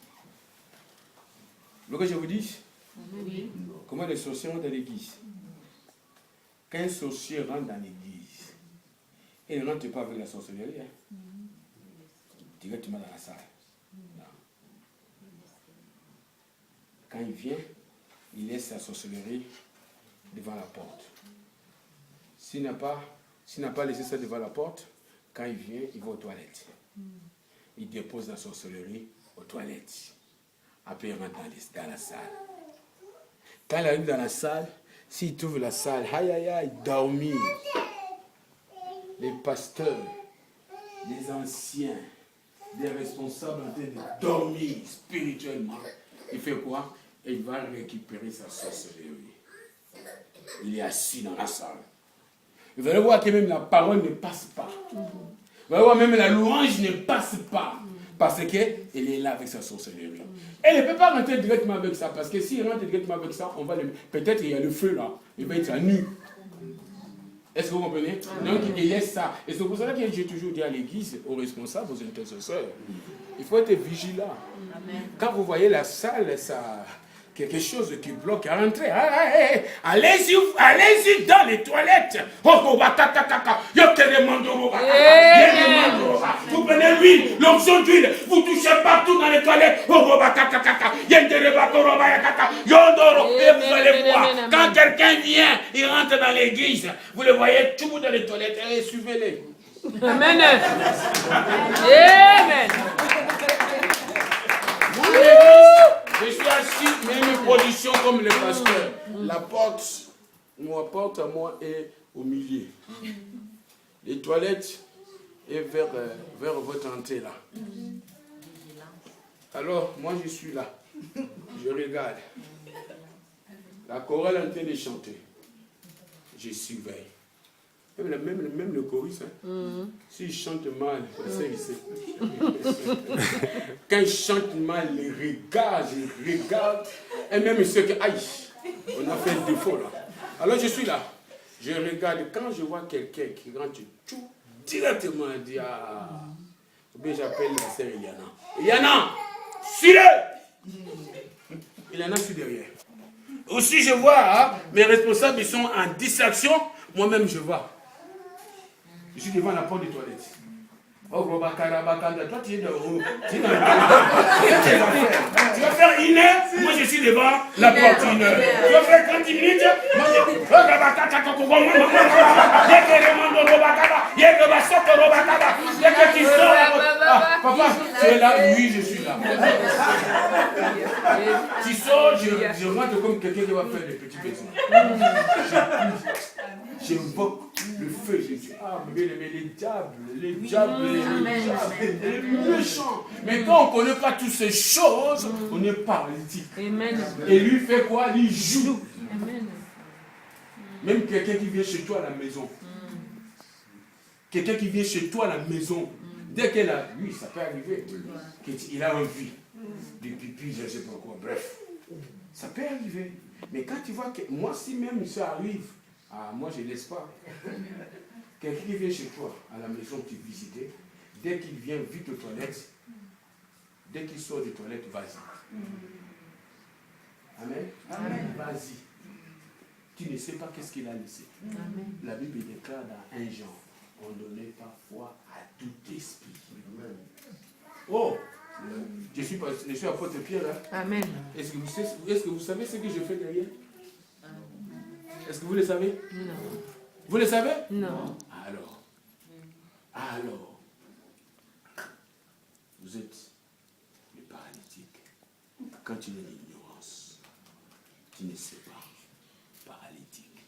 Vous voulez que je vous dise? Oui. Comment les sorciers rentrent à l'église? Quand un sorcier rentre dans l'église, il ne rentre pas avec la sorcellerie. Directement dans la salle. Non. Quand il vient, il laisse sa sorcellerie devant la porte. S'il n'a pas laissé ça devant la porte, quand il vient, il va aux toilettes. Il dépose la sorcellerie aux toilettes. Après, il rentre dans la salle. Quand il arrive dans la salle, s'il trouve la salle, aïe aïe aïe, dormir. Les pasteurs, les anciens, des responsables en train de dormir spirituellement. Il fait quoi? Et il va récupérer sa sorcellerie. Il est assis dans la salle. Vous allez voir que même la parole ne passe pas. Vous allez voir même la louange ne passe pas. Parce qu'il est là avec sa sorcellerie. Et il ne peut pas rentrer directement avec ça. Parce que s'il rentre directement avec ça, on va peut-être il y a le feu là. Il va être à nu. Est-ce que vous comprenez? Donc il laisse ça. Et c'est pour ça que j'ai toujours dit à l'église, aux responsables, aux intercesseurs, il faut être vigilant. Quand vous voyez la salle, ça, quelque chose qui bloque à rentrer, allez-y dans les toilettes. Vous prenez l'huile, l'onction d'huile, vous touchez partout dans les toilettes. Et vous allez voir, quand quelqu'un vient, il rentre dans l'église, vous le voyez tout dans les toilettes, et suivez-les. Amen. Amen. Je suis assis, même position comme le pasteur. La porte à moi est au milieu. Les toilettes est vers votre entrée là. Alors, moi je suis là. Je regarde. La chorale est en train de chanter. Je surveille. Même le chorus, s'il chante mal, il sait. Quand il chante mal, il regarde, et même il sait que, aïe, on a fait un défaut là. Alors je suis là, je regarde, quand je vois quelqu'un qui rentre tout directement, il dit, ou bien j'appelle la sœur Eliana. Eliana, Suis-le. Il en a su derrière. Aussi, je vois, hein, mes responsables ils sont en distraction. Moi-même, je vois. Je suis devant la porte des toilettes. Oh, toi, tu es dans tu vas faire 1 heure, moi je suis devant la porte 1 heure. Tu vas faire 30 minutes, moi je dès que tu sors, papa, tu es là, oui, je suis là. Tu sors, je rentre comme quelqu'un qui va faire des petits besoins. J'invoque le feu, je dis, ah, mais les diables, les méchants. Mais quand on ne connaît pas toutes ces choses, on est paralytique. Et lui fait quoi? Il joue. Même quelqu'un qui vient chez toi à la maison. Quelqu'un qui vient chez toi à la maison. Dès qu'elle a, lui, ça peut arriver, qu'il a envie de pipi, je ne sais pas quoi, bref. Ça peut arriver. Mais quand tu vois que, moi, si même ça arrive, ah, moi, je ne laisse pas. Quelqu'un qui vient chez toi, à la maison que tu visitais, dès qu'il vient vite aux toilettes, dès qu'il sort des toilettes, vas-y. Amen. Amen. Vas-y. Tu ne sais pas qu'est-ce qu'il a laissé. Amen. La Bible déclare dans 1 Jean, on donnait parfois à tout esprit. Amen. Oh, je suis apôtre Pierre. Hein? Amen. Est-ce que vous savez ce que je fais derrière? Est-ce que vous le savez? Non. Vous le savez? Non. Alors, vous êtes les paralytiques. Quand tu es dans l'ignorance, tu ne sais pas, paralytique.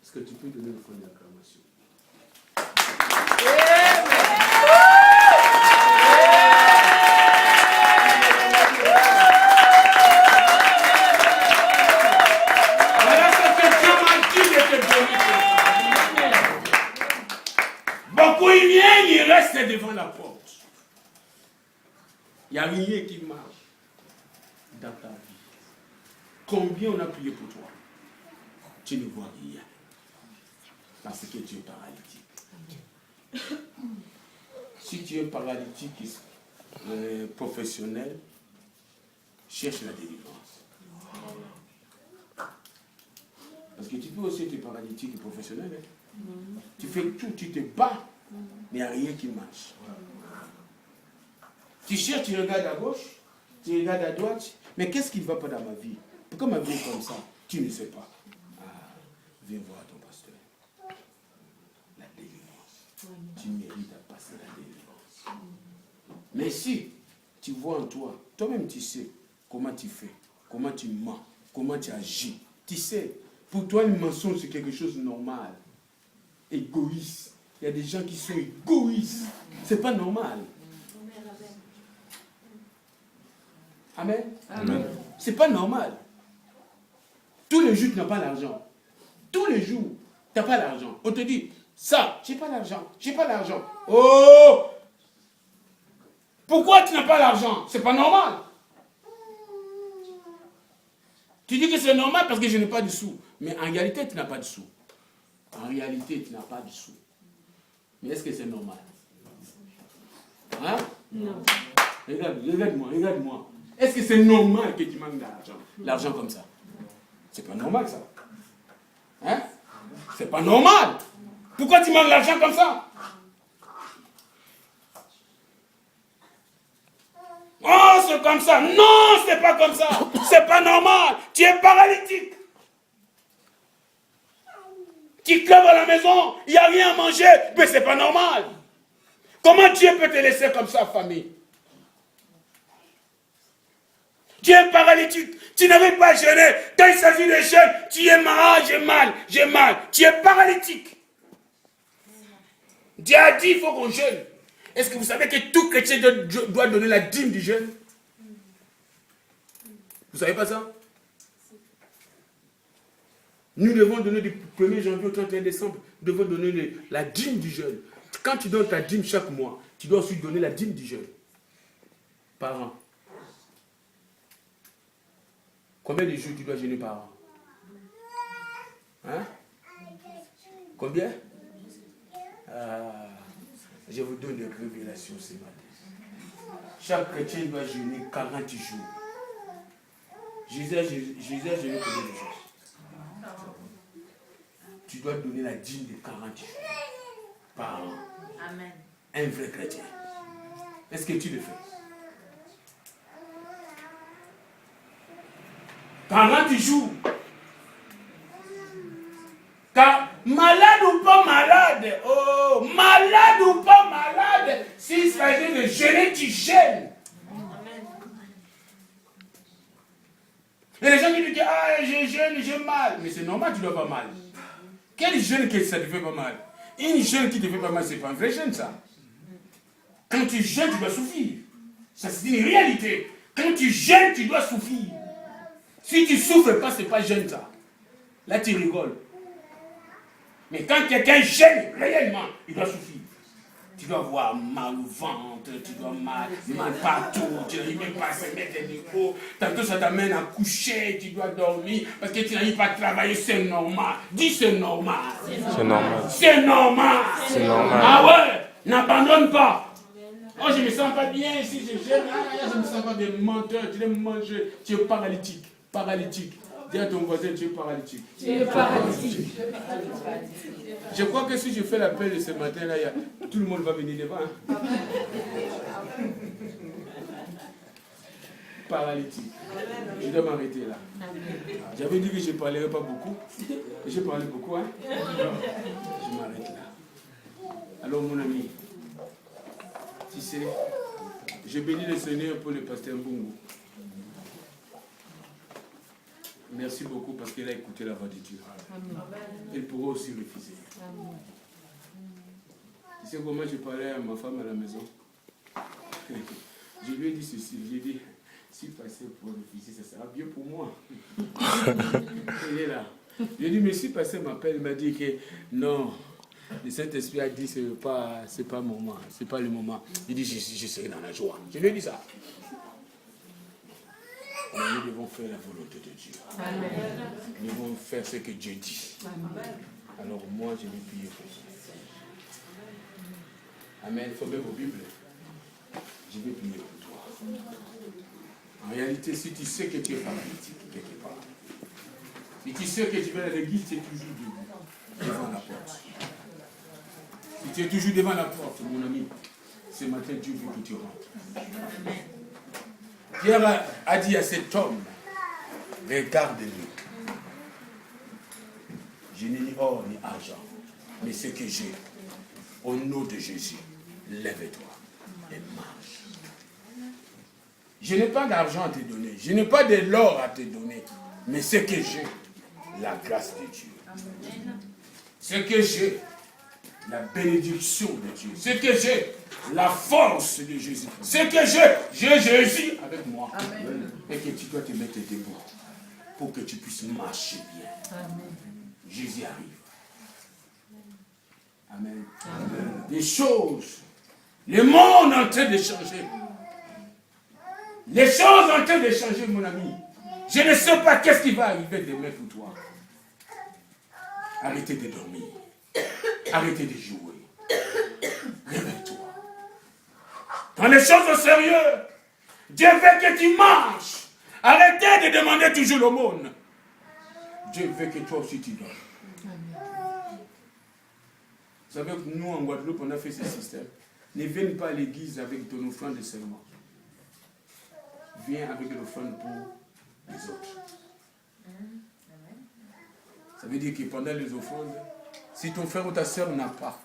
Est-ce que tu peux donner le fond d'acclamation? Beaucoup il vient, il reste devant la porte. Il n'y a rien qui marche dans ta vie. Combien on a prié pour toi? Tu ne vois rien. Parce que tu es paralytique. Si tu es paralytique professionnel, cherche la délivrance. Parce que tu peux aussi être paralytique professionnel. Hein? Tu fais tout, tu te bats, mais il n'y a rien qui marche. Tu cherches, tu regardes à gauche, tu regardes à droite, mais qu'est-ce qui ne va pas dans ma vie? Pourquoi ma vie est comme ça? Tu ne sais pas. Ah, viens voir ton pasteur. La délivrance. Tu mérites à passer la délivrance. Mais si tu vois en toi, toi-même tu sais comment tu fais, comment tu mens, comment tu agis. Tu sais, pour toi, le mensonge, c'est quelque chose de normal. Égoïste. Il y a des gens qui sont égoïstes. C'est pas normal. Amen. Amen. C'est pas normal. Tous les jours, tu n'as pas l'argent. Tous les jours, tu n'as pas l'argent. On te dit, ça, j'ai pas l'argent, j'ai pas l'argent. Oh! Pourquoi tu n'as pas l'argent? C'est pas normal. Tu dis que c'est normal parce que je n'ai pas de sous. Mais en réalité, tu n'as pas de sous. En réalité, tu n'as pas de sous. Mais est-ce que c'est normal? Hein? Non. Regarde-moi. Est-ce que c'est normal que tu manques d'argent? L'argent comme ça. C'est pas normal ça. Hein? C'est pas normal. Pourquoi tu manques l'argent comme ça? Oh, c'est comme ça. Non, c'est pas comme ça. C'est pas normal. Tu es paralytique. Tu crèves à la maison, il n'y a rien à manger, mais c'est pas normal. Comment Dieu peut te laisser comme ça, famille? Tu es paralytique, tu n'avais pas jeûné. Quand il s'agit de jeûne, tu es malade, j'ai mal. Tu es paralytique. Dieu a dit, il faut qu'on jeûne. Est-ce que vous savez que tout chrétien doit donner la dîme du jeûne? Vous ne savez pas ça? Nous devons donner du 1er janvier au 31 décembre, nous devons donner la dîme du jeûne. Quand tu donnes ta dîme chaque mois, tu dois aussi donner la dîme du jeûne. Par an. Combien de jours tu dois jeûner par an? Hein? Combien? Je vous donne des révélations ce matin. Chaque chrétien doit jeûner 40 jours. Jésus a jeûné combien de jours? Tu dois donner la dîme de 40 jours par an. Amen. Un vrai chrétien. Est-ce que tu le fais? 40 jours. Car malade ou pas malade, oh, malade ou pas malade, s'il s'agit de jeûner, tu jeûnes. Et les gens qui disent que je jeûne, j'ai mal. Mais c'est normal, tu dois pas mal. Quel jeûne que ça te fait pas mal? Une jeûne qui te fait pas mal, c'est pas un vrai jeûne, ça. Quand tu jeûnes, tu dois souffrir. Ça, c'est une réalité. Quand tu jeûnes, tu dois souffrir. Si tu ne souffres pas, ce n'est pas jeûne, ça. Là, tu rigoles. Mais quand quelqu'un jeûne, réellement, il doit souffrir. Tu dois avoir mal au ventre, tu dois mal partout, tu n'arrives même pas à se mettre des coups. Tantôt ça t'amène à coucher, tu dois dormir, parce que tu n'arrives pas à travailler, c'est normal. Dis c'est normal. C'est normal. C'est normal. C'est normal. Ah ouais, n'abandonne pas. Oh, je ne me sens pas bien, si je jeûne, je ne me sens pas bien, menteur, tu es manger, tu es paralytique. Paralytique. Dis à ton voisin, tu es paralytique. Tu es paralytique. Je crois que si je fais l'appel de ce matin-là, tout le monde va venir devant. Hein? Paralytique. Je dois m'arrêter là. J'avais dit que je ne parlerais pas beaucoup. J'ai parlé beaucoup. Hein? Je m'arrête là. Alors mon ami, tu sais, je bénis le Seigneur pour le pasteur Mbungu. Merci beaucoup parce qu'elle a écouté la voix de Dieu. Amen. Elle pourra aussi refuser. Amen. Tu sais comment je parlais à ma femme à la maison? Je lui ai dit ceci, j'ai dit, si pasteur pour refuser, ça sera bien pour moi. Elle est là. J'ai dit, mais si pasteur m'appelle, il m'a dit que non, le Saint-Esprit a dit que ce n'est pas le moment, c'est pas le moment. Il dit, je serai dans la joie. Je lui ai dit ça. Nous devons faire la volonté de Dieu. Amen. Nous devons faire ce que Dieu dit. Amen. Alors moi, je vais prier pour ça. Amen. Formez vos Bibles. Je vais prier pour toi. En réalité, si tu sais que tu es paralytique quelque part, si tu sais que tu vas à l'église, tu es toujours devant la porte. Si tu es toujours devant la porte, mon ami, ce matin, Dieu veut que tu rentres. Amen. Pierre a dit à cet homme, regarde-le. Je n'ai ni or ni argent, mais ce que j'ai, au nom de Jésus, lève-toi et marche. Je n'ai pas d'argent à te donner, je n'ai pas de l'or à te donner, mais ce que j'ai, la grâce de Dieu. Ce que j'ai, la bénédiction de Dieu. Ce que j'ai, la force de Jésus. Ce que j'ai Jésus avec moi. Amen. Et que tu dois te mettre debout pour que tu puisses marcher bien. Amen. Jésus arrive. Amen. Amen. Les choses, le monde est en train de changer. Les choses sont en train de changer, mon ami. Je ne sais pas qu'est-ce qui va arriver demain pour toi. Arrêtez de dormir. Arrêtez de jouer. Réveille-toi. Quand les choses sont sérieuses, Dieu veut que tu marches. Arrêtez de demander toujours l'aumône. Dieu veut que toi aussi tu donnes. Vous savez que nous en Guadeloupe, on a fait ce système. Ne viens pas à l'église avec ton offrande seulement. Viens avec l'offrande pour les autres. Ça veut dire que pendant les offrandes, si ton frère ou ta soeur n'a pas,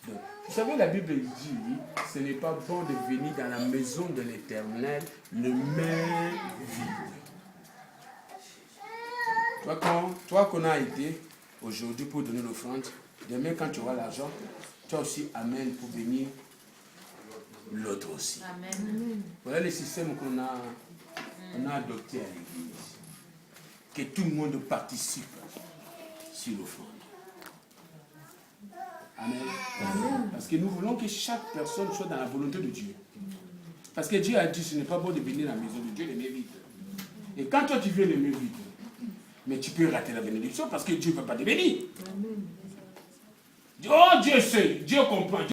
vous savez, la Bible dit, ce n'est pas bon de venir dans la maison de l'Éternel le main vide. Toi qu'on a été aujourd'hui pour donner l'offrande, demain quand tu auras l'argent, toi aussi amène pour venir l'autre aussi. Amen. Voilà le système qu'on a adopté à l'église. Que tout le monde participe sur l'offrande. Amen. Amen. Parce que nous voulons que chaque personne soit dans la volonté de Dieu. Parce que Dieu a dit, ce n'est pas bon de venir à la maison de Dieu les mains vides. Et quand toi tu viens les mains vides, mais tu peux rater la bénédiction parce que Dieu ne peut pas te bénir. Oh, Dieu sait, Dieu comprend.